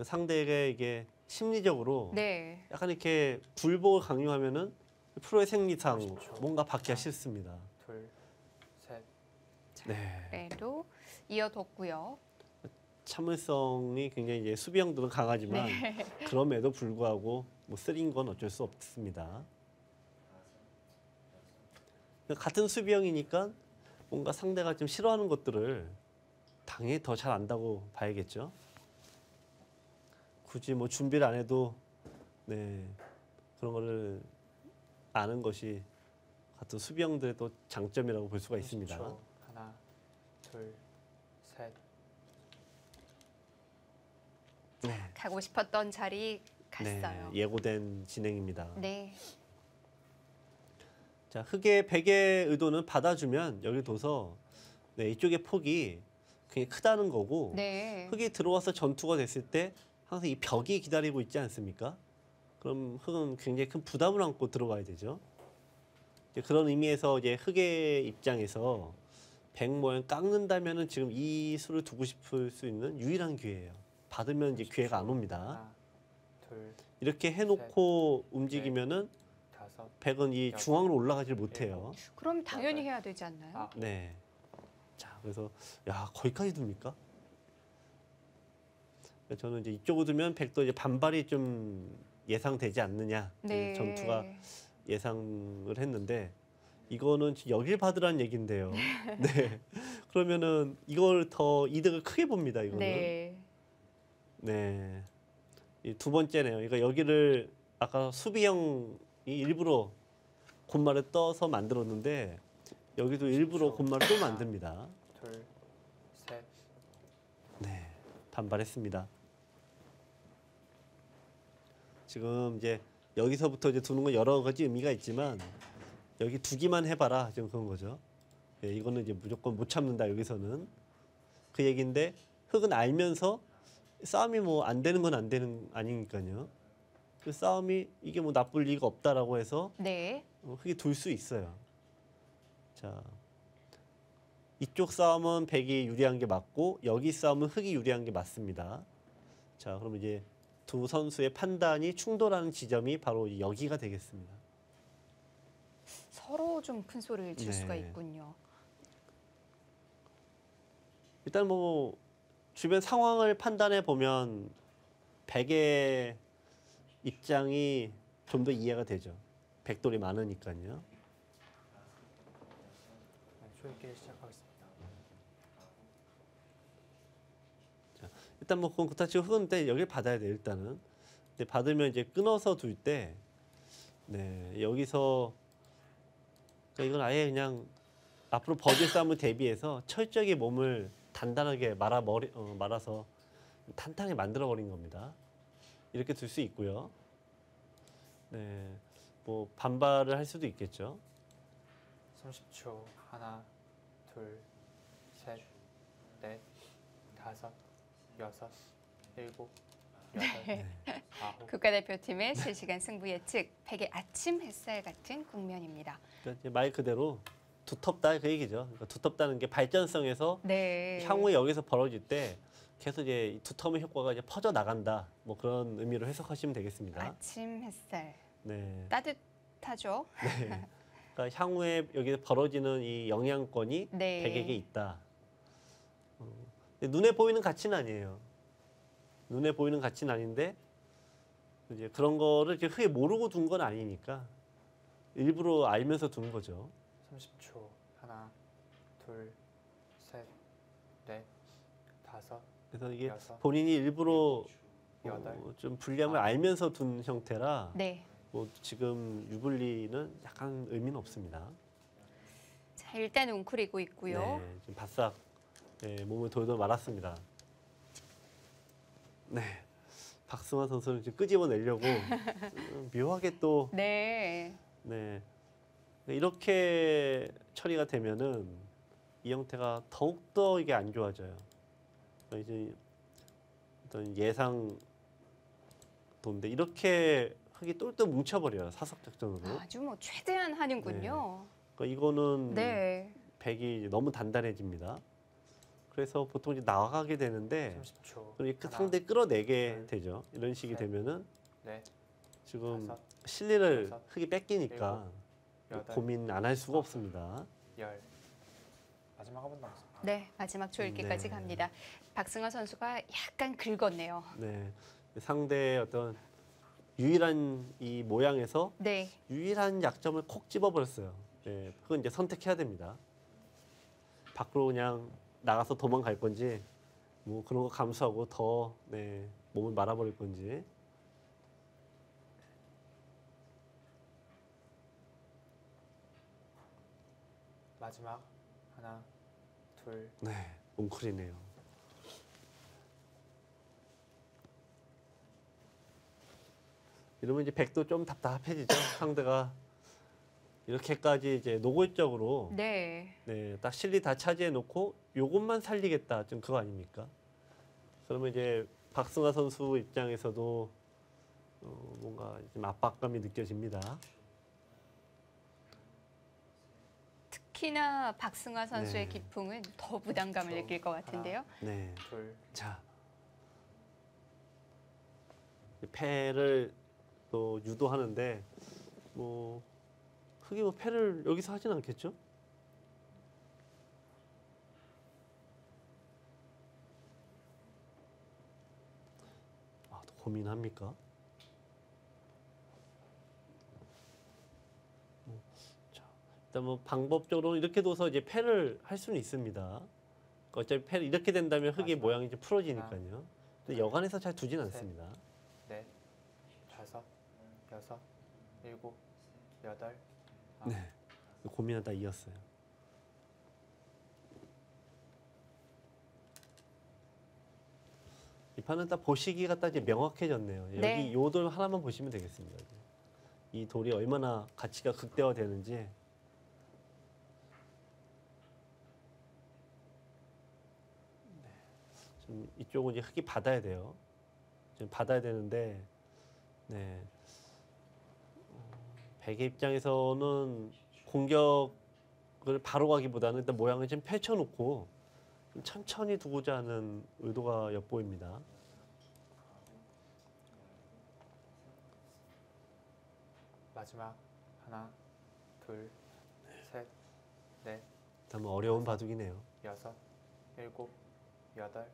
상대에게 이게 심리적으로 네. 약간 이렇게 불복을 강요하면은 프로의 생리상 30초. 뭔가 받기가 하나. 싫습니다. 둘, 셋. 네. 그래도 이어뒀고요. 참을성이 굉장히 이제 수비형들은 강하지만 그럼에도 불구하고 뭐 쓰린 건 어쩔 수 없습니다. 같은 수비형이니까 뭔가 상대가 좀 싫어하는 것들을 당연히 더 잘 안다고 봐야겠죠. 굳이 뭐 준비를 안 해도 네, 그런 거를 아는 것이 같은 수비형들의 또 장점이라고 볼 수가 있습니다. 30초. 하나, 둘, 셋. 네. 가고 싶었던 자리 갔어요. 네, 예고된 진행입니다. 네. 자, 흑의 백의 의도는 받아주면 여기 둬서 네, 이쪽의 폭이 굉장히 크다는 거고 네. 흑이 들어와서 전투가 됐을 때 항상 이 벽이 기다리고 있지 않습니까? 그럼 흑은 굉장히 큰 부담을 안고 들어와야 되죠. 이제 그런 의미에서 이제 흑의 입장에서 백 모양 깎는다면은 지금 이 수를 두고 싶을 수 있는 유일한 기회예요. 받으면 이제 기회가 안 옵니다. 하나, 둘, 이렇게 해놓고 움직이면은 다섯, 백은 이 여섯, 중앙으로 올라가질 못해요. 그럼 당연히 해야 되지 않나요? 아홉. 네. 자, 그래서 야 거기까지 둡니까? 저는 이제 이쪽으로 두면 백도 이제 반발이 좀 예상되지 않느냐 네. 전투가 예상을 했는데 이거는 여길 받으란 얘긴데요. 네. 그러면은 이걸 더 이득을 크게 봅니다. 이거는. 네. 네. 이 두 번째네요. 그러니까 여기를 아까 수비형이 일부러 곤마를 떠서 만들었는데 여기도 일부러 10초. 곤마를 또 만듭니다. 둘, 셋. 네. 반발했습니다. 지금 이제 여기서부터 이제 두는 건 여러 가지 의미가 있지만 여기 두기만 해봐라 지금 그런 거죠. 네, 이거는 이제 무조건 못 참는다 여기서는 그 얘기인데 흑은 알면서 싸움이 뭐 안 되는 건 안 되는 아니니까요. 그 싸움이 이게 뭐 나쁠 리가 없다라고 해서 네. 흙이 둘 수 있어요. 자, 이쪽 싸움은 백이 유리한 게 맞고 여기 싸움은 흙이 유리한 게 맞습니다. 자, 그럼 이제 두 선수의 판단이 충돌하는 지점이 바로 여기가 되겠습니다. 서로 좀 큰 소리를 칠 네. 수가 있군요. 일단 뭐 주변 상황을 판단해 보면 백의 입장이 좀 더 이해가 되죠. 백돌이 많으니까요. 네, 초읽기를 시작하겠습니다. 일단 뭐 그건 그렇다 치고 흙은 때 여기를 받아야 돼요. 일단은. 근데 받으면 이제 끊어서 둘 때, 네 여기서 그러니까 이건 아예 그냥 앞으로 버디 싸움을 대비해서 철저하게 몸을 단단하게 말아서 탄탄하게 만들어 버린 겁니다. 이렇게 둘 수 있고요. 네, 뭐 반발을 할 수도 있겠죠. 30초. 하나, 둘, 셋, 넷, 다섯, 여섯, 일곱, 여덟, 아홉. 국가대표팀의 실시간 승부 예측, 백의 아침 햇살 같은 국면입니다. 그러니까 이제 말 그대로 두텁다 그 얘기죠. 그러니까 두텁다는 게 발전성에서 네. 향후에 여기서 벌어질 때 계속 이제 이 두터움의 효과가 이제 퍼져 나간다. 뭐 그런 의미로 해석하시면 되겠습니다. 아침 햇살. 네. 따뜻하죠? 네. 그러니까 향후에 여기서 벌어지는 이 영향권이 네. 백에게 있다. 근데 눈에 보이는 가치는 아니에요. 눈에 보이는 가치는 아닌데 이제 그런 거를 이렇게 흙에 모르고 둔 건 아니니까 일부러 알면서 둔 거죠. 30초. 하나, 둘, 셋, 넷, 다섯, 그래서 이게 여섯, 본인이 일부러 여덟, 좀 불리함을 알면서 둔 형태라 네. 뭐 지금 유불리는 약간 의미는 없습니다. 자, 일단 웅크리고 있고요. 네, 지금 바싹 몸을 돌돌 말았습니다. 네, 박승환 선수는 지금 끄집어내려고 묘하게 또 네. 네, 이렇게 처리가 되면은 이 형태가 더욱 더 이게 안 좋아져요. 그러니까 이제 어떤 예상 도인데 이렇게 흙이 똘똘 뭉쳐버려요. 사석 작전으로. 아주 뭐 최대한 하는군요. 그러니까 이거는 네. 백이 이제 너무 단단해집니다. 그래서 보통 이제 나가게 되는데 30초. 그럼 이 하나, 상대 끌어내게 둘, 되죠. 이런 식이 셋, 되면은 넷, 지금 다섯, 실리를 여섯, 흙이 뺏기니까 여덟, 고민 안 할 수가 없습니다. 열. 마지막 한 번 남았습니다. 네, 마지막 조일기까지 네. 갑니다. 박승환 선수가 약간 긁었네요. 네, 상대의 어떤 유일한 이 모양에서 네. 유일한 약점을 콕 집어버렸어요. 네, 그건 이제 선택해야 됩니다. 밖으로 그냥 나가서 도망갈 건지, 뭐 그런 거 감수하고 더 몸을 말아버릴 건지. 마지막. 하나, 둘, 네, 웅크리네요. 이러면 이제 백도 좀 답답해지죠. 상대가 이렇게까지 이제 노골적으로 네. 딱 실리 다 차지해 놓고 요것만 살리겠다. 좀 그거 아닙니까? 그러면 이제 박승하 선수 입장에서도 뭔가 좀 압박감이 느껴집니다. 특히나 박승환 선수의 네. 기풍은 더 부담감을 느낄 것 같은데요. 네. 둘, 자. 패를 또 유도하는데 뭐 흙이 뭐 패를 여기서 하진 않겠죠? 아, 또 고민합니까? 자, 일단 뭐 방법적으로 이렇게 둬서 이제 패를 할 수는 있습니다. 그러니까 어차피 패를 이렇게 된다면 흙의 마지막. 모양이 이제 풀어지니까요. 근데 여간에서 잘 두진 셋. 않습니다. 넷, 다섯, 여섯, 일곱, 여덟, 아홉. 네. 고민하다 이었어요. 이 판은 딱 보시기가 딱 이제 명확해졌네요. 네. 여기 요 돌 하나만 보시면 되겠습니다. 이 돌이 얼마나 가치가 극대화되는지. 이쪽은 이제 흑이 받아야 돼요. 지금 받아야 되는데, 네. 백의 입장에서는 공격을 바로 가기보다는 일단 모양을 좀 펼쳐놓고 좀 천천히 두고자 하는 의도가 엿보입니다. 마지막 하나, 둘, 셋, 넷, 다음 어려운 바둑이네요. 여섯, 일곱, 여덟.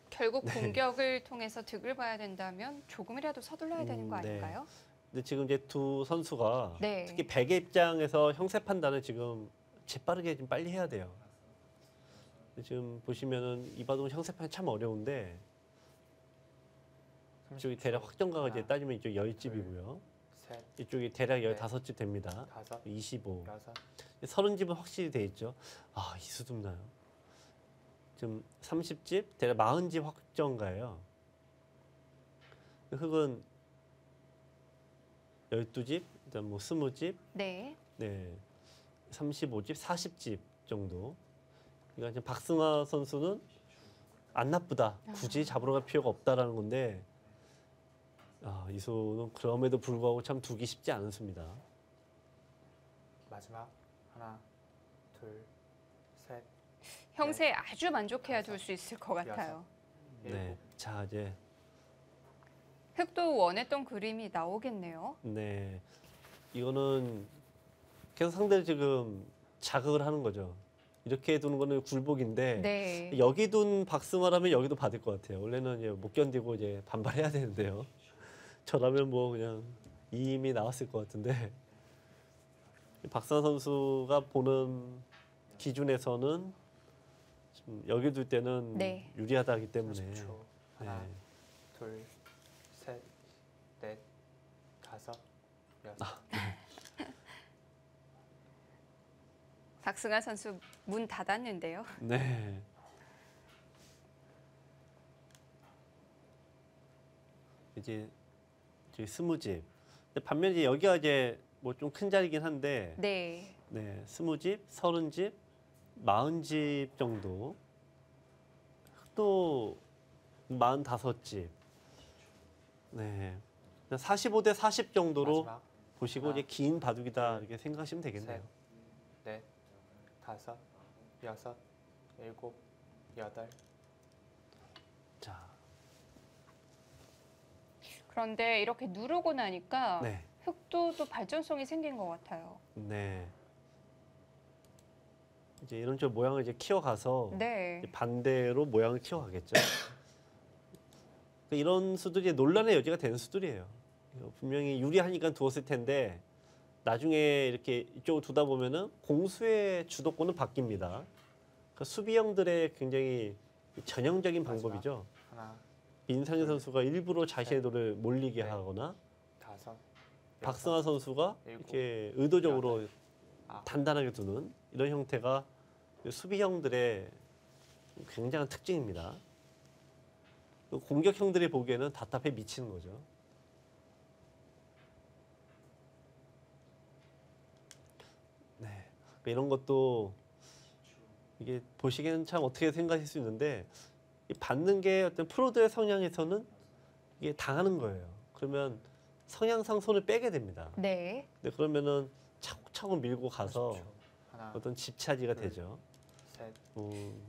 결국 공격을 통해서 득을 봐야 된다면 조금이라도 서둘러야 되는 거 네. 아닌가요? 근데 지금 이제 두 선수가 네. 특히 백의 입장에서 형세 판단을 지금 재빠르게 좀 빨리 해야 돼요. 근데 지금 보시면은 이 바둑은 형세 판이 참 어려운데 이쪽이 대략 확정가가 이제 따지면 이쪽 10집이고요. 셋, 이쪽이 대략 넷, 15집 됩니다. 다섯, 25. 여섯, 30집은 확실히 돼 있죠. 아, 이수듬 나요. 지금 30집, 대략 40집 확정가예요. 흑은 12집, 일단 뭐 20집, 네. 네, 35집, 40집 정도. 그러니까 지금 박승화 선수는 안 나쁘다. 굳이 잡으러 갈 필요가 없다라는 건데, 이수는 그럼에도 불구하고 참 두기 쉽지 않습니다. 마지막 하나, 둘, 셋, 형세에 아주 만족해야 둘 수 있을 것 같아요. 네, 자 이제 흑도 원했던 그림이 나오겠네요. 네, 이거는 계속 상대를 지금 자극을 하는 거죠. 이렇게 두는 거는 굴복인데 네. 여기 둔 박승화라면 여기도 받을 것 같아요. 원래는 이제 못 견디고 이제 반발해야 되는데요. 저라면 뭐 그냥 이임이 나왔을 것 같은데 박승화 선수가 보는 기준에서는 지금 여기 둘 때는 네. 유리하다기 때문에 30초. 하나, 네. 둘, 셋, 넷, 다섯, 여섯. 박승아 선수 문 닫았는데요. 네. 이제 저기 20집. 반면에 이제 여기가 이제 뭐 좀 큰 자리긴 한데, 네. 네, 20집, 30집, 40집 정도. 또 45집. 네. 45대 40 정도로 마지막 보시고 하나, 이제 긴 바둑이다 이렇게 생각하시면 되겠네요. 셋, 넷, 다섯, 여섯, 일곱, 여덟. 자, 그런데 이렇게 누르고 나니까 네, 흑도 또 발전성이 생긴 것 같아요. 네. 이제 이런 쪽 모양을 이제 키워가서 네. 이제 반대로 모양을 키워가겠죠. 이런 수들이 논란의 여지가 되는 수들이에요. 분명히 유리하니까 두었을 텐데 나중에 이렇게 이쪽을 두다 보면은 공수의 주도권은 바뀝니다. 그러니까 수비형들의 굉장히 전형적인 방법이죠. 하나, 민상현 선수가 일부러 자신의 돌을 몰리게 넷, 하거나 다섯, 박승하 선수가 일곱, 이렇게 의도적으로 아홉. 단단하게 두는 이런 형태가 수비형들의 굉장한 특징입니다. 공격형들이 보기에는 답답해 미치는 거죠. 네, 이런 것도 이게 보시기에는 참 어떻게 생각하실 수 있는데 이 받는 게 어떤 프로들의 성향에서는 이게 당하는 거예요. 그러면 성향상 손을 빼게 됩니다. 네. 근데 그러면은 차곡차곡 밀고 가서 30초. 하나, 어떤 집차지가 둘, 되죠. 셋,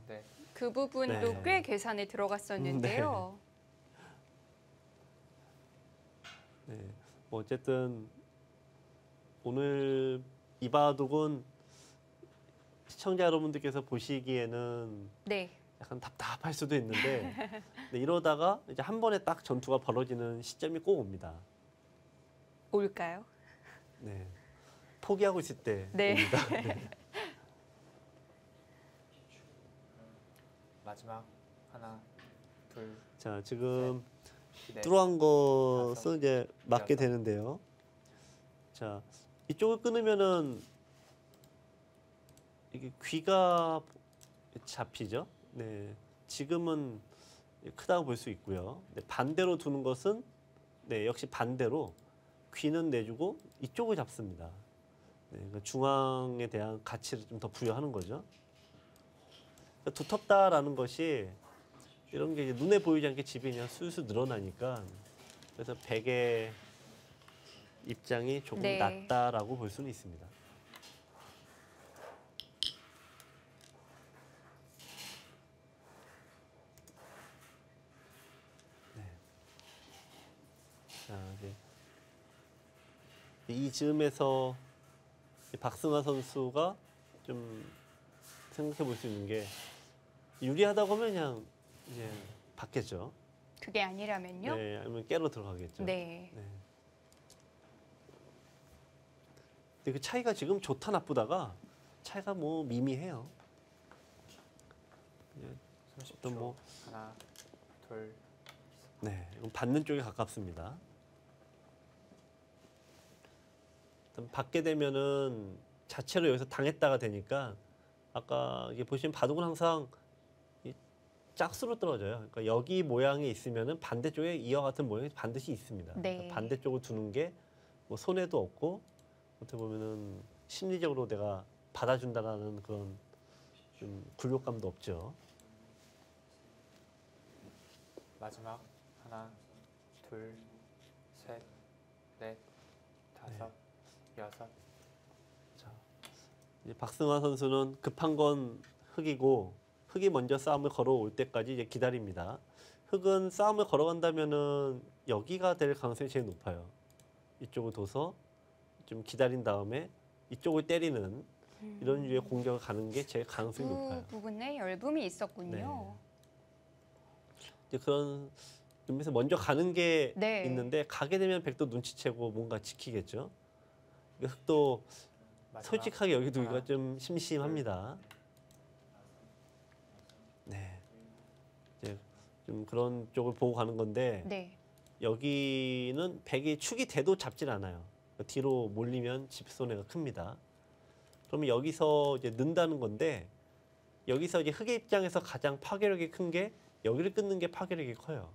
넷, 그 부분도 네. 꽤 계산에 들어갔었는데요. 네. 뭐 어쨌든 오늘 이 바둑은 시청자 여러분들께서 보시기에는 네. 약간 답답할 수도 있는데 네, 이러다가 이제 한 번에 딱 전투가 벌어지는 시점이 꼭 옵니다. 올까요? 네. 포기하고 있을 때 네. 옵니다. 네. 마지막 하나, 둘, 자, 지금 넷, 뚜루한 것은 다섯, 이제 맞게 여섯. 되는데요. 자, 이쪽을 끊으면은 이게 귀가 잡히죠. 네, 지금은 크다고 볼 수 있고요. 네, 반대로 두는 것은 네, 역시 반대로 귀는 내주고 이쪽을 잡습니다. 네, 그러니까 중앙에 대한 가치를 좀 더 부여하는 거죠. 그러니까 두텁다라는 것이 이런 게 이제 눈에 보이지 않게 집이 그냥 술술 늘어나니까 그래서 백의 입장이 조금 네. 낮다라고 볼 수는 있습니다. 네. 자, 이제 이 즈음에서 박승하 선수가 좀 생각해 볼 수 있는 게 유리하다고 하면 그냥 이제 받겠죠. 그게 아니라면요? 네, 아니면 깨로 들어가겠죠. 네. 네. 근데 그 차이가 지금 좋다 나쁘다가 차이가 뭐 미미해요. 그냥 30초. 어떤 뭐 하나, 둘, 네, 이건 받는 쪽에 가깝습니다. 일단 받게 되면은 자체로 여기서 당했다가 되니까 아까 이게 보시면 바둑은 항상 이 짝수로 떨어져요. 그러니까 여기 모양이 있으면은 반대쪽에 이와 같은 모양이 반드시 있습니다. 네. 그러니까 반대쪽을 두는 게 뭐 손해도 없고 어떻게 보면은 심리적으로 내가 받아준다라는 그런 좀 굴욕감도 없죠. 마지막 하나, 둘, 셋, 넷, 다섯, 여섯. 이제 박승환 선수는 급한 건 흑이고 흑이 먼저 싸움을 걸어올 때까지 이제 기다립니다. 흑은 싸움을 걸어간다면은 여기가 될 가능성이 제일 높아요. 이쪽을 둬서 좀 기다린 다음에 이쪽을 때리는 이런 류의 공격을 가는 게 제일 가능성이 그 높아요. 부분에 열분이 있었군요. 이제 그런 의미에서 먼저 가는 게 네. 있는데 가게 되면 백도 눈치채고 뭔가 지키겠죠. 그러니까 흑도 마지막 솔직하게 여기 두기가 하나, 좀 심심합니다. 네, 이제 좀 그런 쪽을 보고 가는 건데 네. 여기는 백이 축이 돼도 잡질 않아요. 뒤로 몰리면 집 손해가 큽니다. 그러면 여기서 이제 는다는 건데 여기서 이제 흑의 입장에서 가장 파괴력이 큰 게 여기를 끊는 게 파괴력이 커요.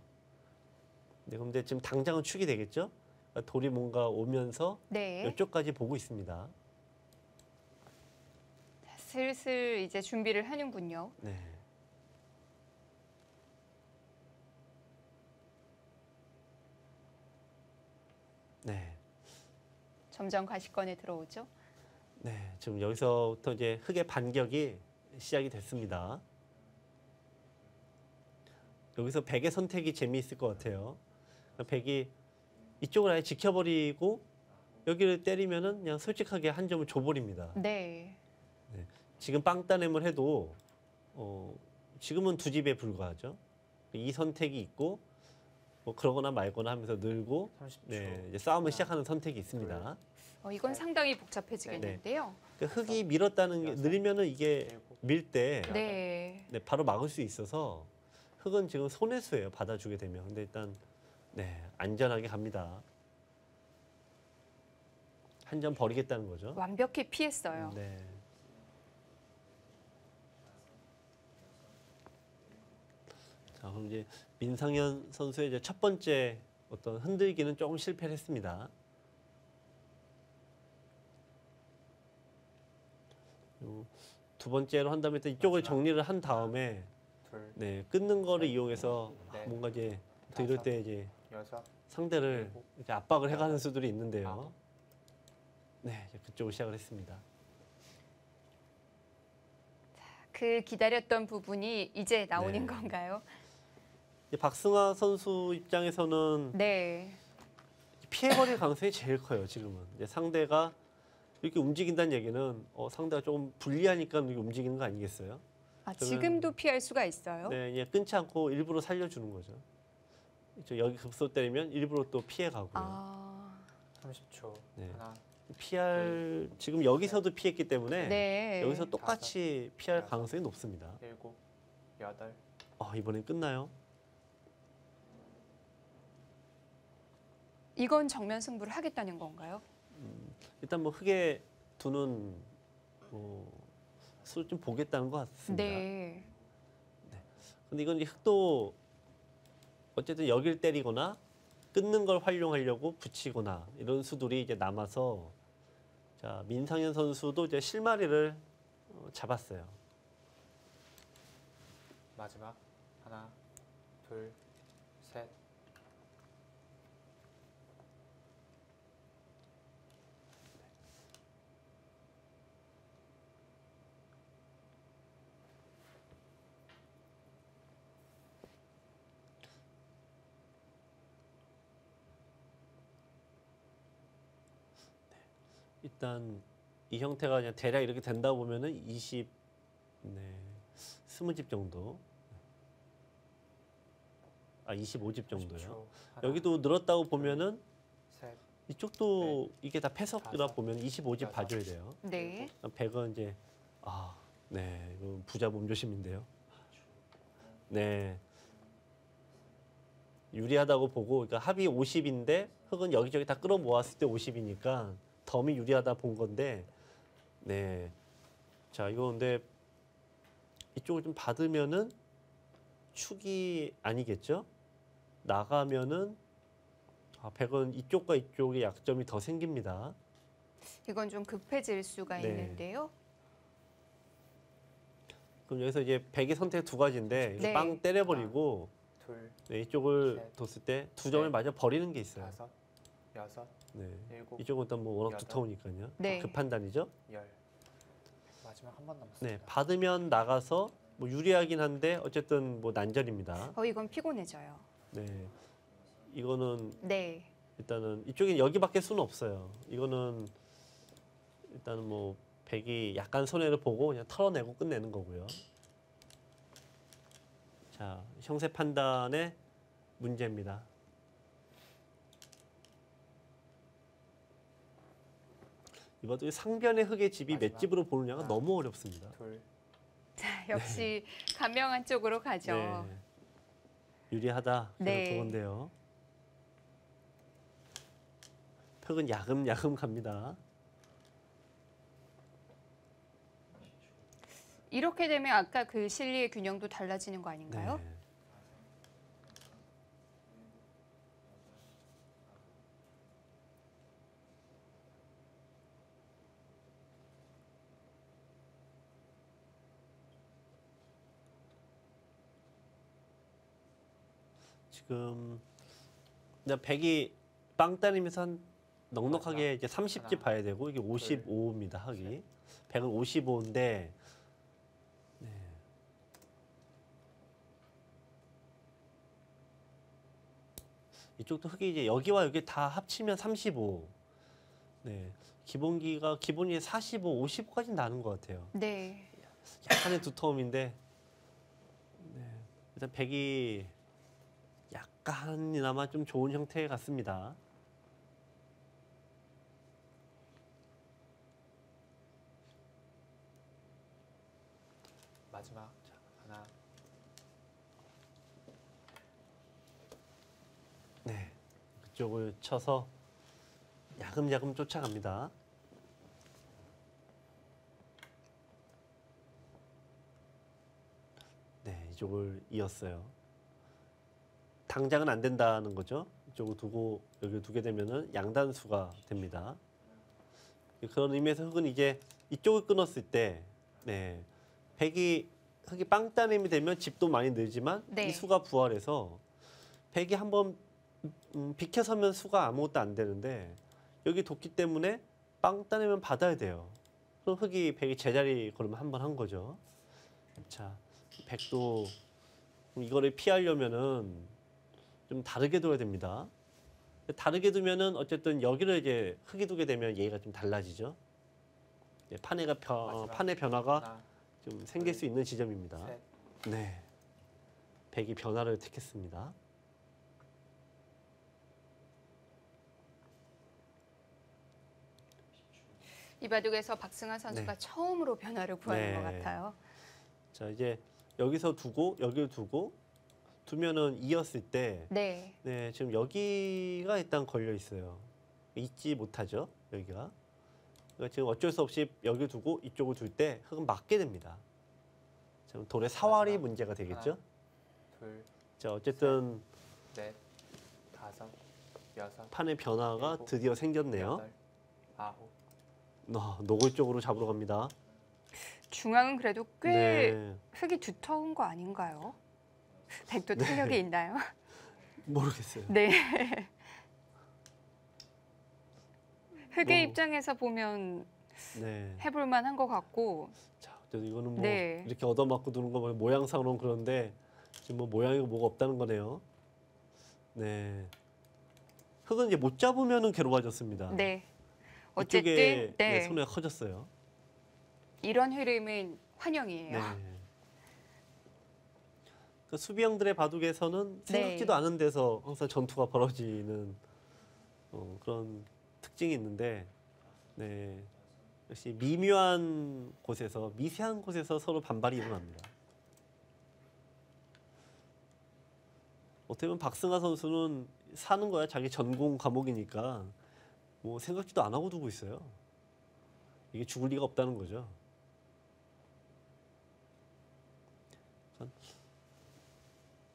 네, 그런데 지금 당장은 축이 되겠죠? 그러니까 돌이 뭔가 오면서 네. 이쪽까지 보고 있습니다. 슬슬 이제 준비를 하는군요. 네. 네. 점점 가시권에 들어오죠. 네. 지금 여기서부터 이제 흑의 반격이 시작이 됐습니다. 여기서 백의 선택이 재미있을 것 같아요. 백이 이쪽을 아예 지켜버리고 여기를 때리면은 그냥 솔직하게 한 점을 줘버립니다. 네. 지금 빵따냄을 해도 지금은 두 집에 불과하죠. 이 선택이 있고 뭐 그러거나 말거나 하면서 늘고 30초. 네, 이제 싸움을 하나, 시작하는 선택이 있습니다. 이건 상당히 복잡해지겠는데요. 그러니까 흑이 밀었다는 게 느리면은 이게 일곱, 밀 때 네. 네, 바로 막을 수 있어서 흑은 지금 손해수예요. 받아주게 되면. 근데 일단 네, 안전하게 갑니다. 한 점 버리겠다는 거죠. 완벽히 피했어요. 네. 자, 그럼 이제 민상현 선수의 이제 첫 번째 어떤 흔들기는 조금 실패를 했습니다. 그리고 두 번째로 한다면 일단 이쪽을 마지막. 정리를 한 다음에 둘, 네, 끊는 거를 셋, 이용해서 넷, 뭔가 이제 또 이럴 때 이제 여섯, 상대를 일곱, 이렇게 압박을 해가는 여덟, 수들이 있는데요. 아홉. 네, 이제 그쪽을 시작을 했습니다. 그 기다렸던 부분이 이제 나오는 네. 건가요? 이제 박승하 선수 입장에서는 네. 피해버릴 가능성이 제일 커요. 지금은 이제 상대가 이렇게 움직인다는 얘기는 상대가 조금 불리하니까 이렇게 움직이는 거 아니겠어요? 지금도 피할 수가 있어요? 네, 그냥 끊지 않고 일부러 살려주는 거죠. 여기 급소 때리면 일부러 또 피해가고요. 아, 30초. 네. 하나, 피할 지금 여기서도 피했기 때문에 네. 여기서 똑같이 피할 여섯. 가능성이 높습니다. 일곱, 여덟. 이번엔 끝나요? 이건 정면 승부를 하겠다는 건가요? 일단 뭐 흑의 두는 수를 좀 보겠다는 것 같습니다. 네. 근데 이건 이제 흑도 어쨌든 여기를 때리거나 끊는 걸 활용하려고 붙이거나 이런 수들이 이제 남아서 자 민상현 선수도 이제 실마리를 잡았어요. 마지막 하나, 둘, 셋. 일단 이 형태가 그냥 대략 이렇게 된다 보면은 20, 네, 20집 정도, 25집 정도요. 10초. 하나, 여기도 늘었다고 보면은 셋. 이쪽도 이게 다 패석이라 다섯, 보면 25집 여섯. 봐줘야 돼요. 네. 100은 이제 네, 이거 부자 몸조심인데요. 네. 유리하다고 보고, 그러니까 합이 50인데 흙은 여기저기 다 끌어 모았을 때 50이니까 덤이 유리하다 본 건데, 네. 자, 이거 근데 이쪽을 좀 받으면은 축이 아니겠죠? 나가면은 100은 이쪽과 이쪽에 약점이 더 생깁니다. 이건 좀 급해질 수가 네. 있는데요. 그럼 여기서 이제 100의 선택 두 가지인데 이거 네. 빵 때려버리고 둘, 네, 이쪽을 셋, 뒀을 때 두 점을 넷, 마저 버리는 게 있어요. 다섯, 여섯, 네. 일곱, 이쪽은 일단 뭐 워낙 여덟. 두터우니까요. 네. 급판단이죠. 열. 마지막 한 번 남았습니다. 네, 받으면 나가서 뭐 유리하긴 한데 어쨌든 뭐 난전입니다. 이건 피곤해져요. 네, 이거는 네. 일단은 이쪽에 여기밖에 수는 없어요. 이거는 일단은 뭐 100이 약간 손해를 보고 그냥 털어내고 끝내는 거고요. 자, 형세 판단의 문제입니다. 이것도 상변의 흙의 집이 몇 마지막. 집으로 보느냐가 하나. 너무 어렵습니다. 둘, 자, 역시 간명한 쪽으로 가죠. 네. 유리하다. 네. 그건데요. 흙은 야금야금 갑니다. 이렇게 되면 아까 그 실리의 균형도 달라지는 거 아닌가요? 네. 지금 100이 빵 따리면서 한 넉넉하게 이제 30집 하나, 봐야 되고 이게 55입니다. 흙이. 100은 55인데 네. 이쪽도 흙이 이제 여기와 여기 다 합치면 35. 네. 기본이 45, 50까지 나는 것 같아요. 네. 약간의 두터움인데 네. 일단 100이 약간이나마 좀 좋은 형태 같습니다. 마지막. 자, 하나, 네. 그쪽을 쳐서 야금야금 쫓아갑니다. 네, 이쪽을 이었어요. 당장은 안 된다는 거죠. 이쪽을 두고 여기 두게 되면은 양단수가 됩니다. 그런 의미에서 흙은 이제 이쪽을 끊었을 때, 네, 흙이 빵 따님이 되면 집도 많이 늘지만 네. 이 수가 부활해서 100이 한번 비켜서면 수가 아무것도 안 되는데 여기 뒀기 때문에 빵 따내면 받아야 돼요. 그럼 100이 제자리 걸으면 한 번 한 거죠. 자, 100도 이거를 피하려면은 좀 다르게 둬야 됩니다. 다르게 두면은 어쨌든 여기를 이제 흙이 두게 되면 얘가 좀 달라지죠. 마지막. 판의 변화가 하나, 좀 생길 수 있는 지점입니다. 셋. 네, 100이 변화를 택했습니다. 이 바둑에서 박승환 선수가 네. 처음으로 변화를 구하는 네. 것 같아요. 자, 이제 여기서 두고 여기를 두고 두면은 이었을 때 네. 네, 지금 여기가 일단 걸려 있어요. 잊지 못하죠, 여기가. 그러니까 지금 어쩔 수 없이 여기 두고 이쪽을 둘 때 흙은 맞게 됩니다. 지금 돌의 사활이 마지막. 문제가 되겠죠. 둘, 자, 어쨌든 넷, 다섯, 여섯, 판의 변화가 일곱, 드디어 생겼네요. 여덟, 아홉. 노골적으로 잡으러 갑니다. 중앙은 그래도 꽤 네, 흙이 두터운 거 아닌가요? 백도 네. 탄력이 있나요? 모르겠어요. 네. 흙의 뭐, 입장에서 보면 네. 해볼 만한 것 같고. 자, 또 이거는 뭐 네. 이렇게 얻어맞고 두는 거 보면 모양상으로는 그런데 지금 뭐 모양이 뭐가 없다는 거네요. 네. 흙은 이제 못 잡으면은 괴로워졌습니다. 네. 이쪽에 어쨌든 네, 손해가 커졌어요. 이런 흐름은 환영이에요. 네. 그 수비형들의 바둑에서는 네. 생각지도 않은 데서 항상 전투가 벌어지는 그런 특징이 있는데, 네. 역시 미묘한 곳에서 미세한 곳에서 서로 반발이 일어납니다. 어떻게 보면 박승하 선수는 사는 거야 자기 전공 과목이니까 뭐 생각지도 안 하고 두고 있어요. 이게 죽을 리가 없다는 거죠.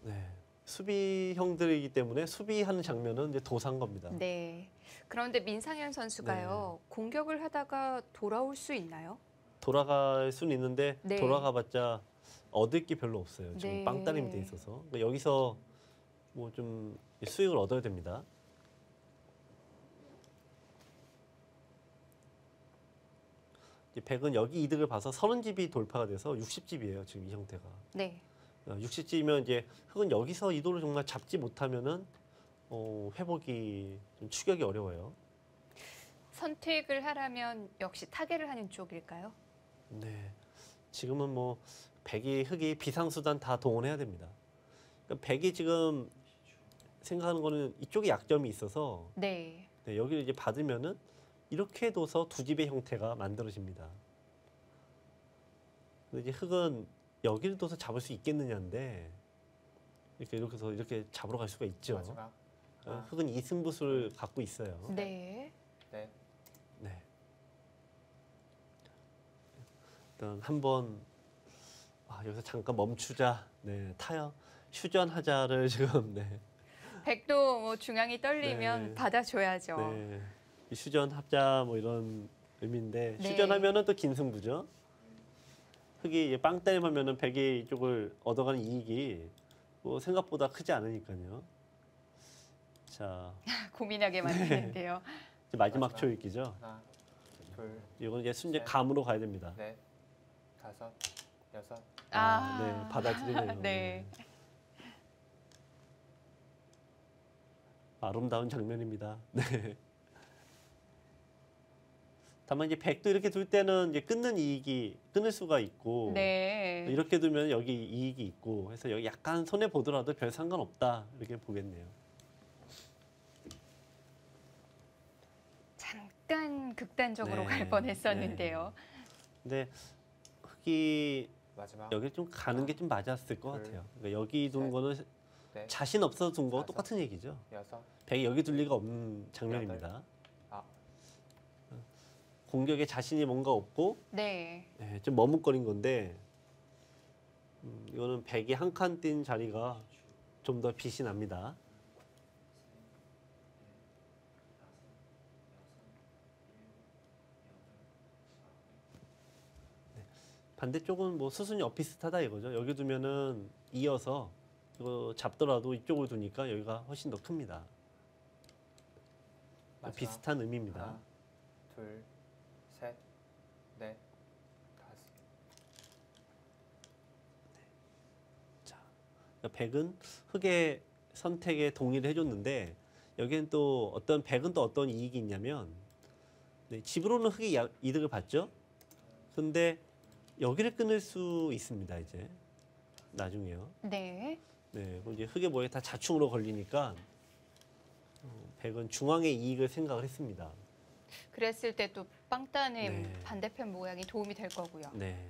네, 수비형들이기 때문에 수비하는 장면은 이제 도사인 겁니다. 네. 그런데 민상현 선수가요. 네. 공격을 하다가 돌아올 수 있나요? 돌아갈 수는 있는데 네. 돌아가봤자 얻을 게 별로 없어요. 지금 네. 빵따님이 돼 있어서 그러니까 여기서 뭐 좀 수익을 얻어야 됩니다. 이제 백은 여기 이득을 봐서 30집이 돌파가 돼서 60집이에요. 지금 이 형태가. 네. 60집이면 이제 흙은 여기서 이도를 정말 잡지 못하면은 회복이 좀 추격이 어려워요. 선택을 하라면 역시 타개를 하는 쪽일까요? 네. 지금은 뭐 백이 흙이 비상수단 다 동원해야 됩니다. 그러니까 백이 지금 생각하는 거는 이쪽에 약점이 있어서 네. 네, 여기를 이제 받으면은 이렇게 둬서 두 집의 형태가 만들어집니다. 근데 이제 흙은 여기를 둬서 잡을 수 있겠느냐인데 이렇게 해서 이렇게 잡으러 갈 수가 있죠. 마지막. 하나, 흙은 이 승부수를 갖고 있어요. 네. 넷, 네. 일단 한번 여기서 잠깐 멈추자. 네, 타요. 휴전하자를 지금 네. 백도 뭐 중앙이 떨리면 네. 받아줘야죠. 네. 이 휴전하자 뭐 이런 의미인데 네. 휴전하면은 또 긴 승부죠. 흙이 빵따임 하면은 백이 이쪽을 얻어가는 이익이 뭐 생각보다 크지 않으니까요. 자, 고민하게 만드는데요. 이제 마지막 마지막. 초읽기죠. 하나, 둘, 이건 이제 순제 셋. 감으로 가야 됩니다. 넷, 다섯, 여섯. 네, 받아들이네요. 네. 아름다운 장면입니다. 네. 다만 이제 백도 이렇게 둘 때는 이제 끊을 수가 있고 네. 이렇게 두면 여기 이익이 있고 해서 여기 약간 손해 보더라도 별 상관없다 이렇게 보겠네요. 잠깐 극단적으로 네. 갈 뻔했었는데요. 근데 흙이 마지막. 여기 좀 가는 게 좀 맞았을 것 둘, 같아요. 그러니까 여기 둔 셋, 거는 넷, 자신 없어서 둔 거와 다섯. 똑같은 얘기죠. 여섯, 백이 여기 둘 리가 없는 장면입니다. 아홉. 공격에 자신이 뭔가 없고 네. 네, 좀 머뭇거린 건데 이거는 백이 한 칸 뛴 자리가 좀 더 빛이 납니다. 네, 반대쪽은 뭐 수순이 엇비슷하다 이거죠. 여기 두면은 이어서 이거 잡더라도 이쪽을 두니까 여기가 훨씬 더 큽니다. 마지막. 비슷한 의미입니다. 하나, 둘, 셋, 넷, 다섯. 그러니까 백은 흙의 선택에 동의를 해줬는데 여기는 또 백은 또 어떤 이익이 있냐면 네, 집으로는 흙이 이득을 받죠. 근데 여기를 끊을 수 있습니다. 이제 나중에요. 네. 네, 그럼 이제 흙의 모양이 다 자충으로 걸리니까 백은 중앙의 이익을 생각을 했습니다. 그랬을 때 또 빵따님 네. 반대편 모양이 도움이 될 거고요. 네.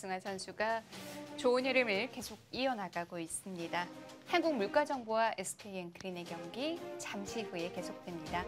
박승환 선수가 좋은 흐름을 계속 이어나가고 있습니다. 한국물가정보와 SK엔크린의 경기 잠시 후에 계속됩니다.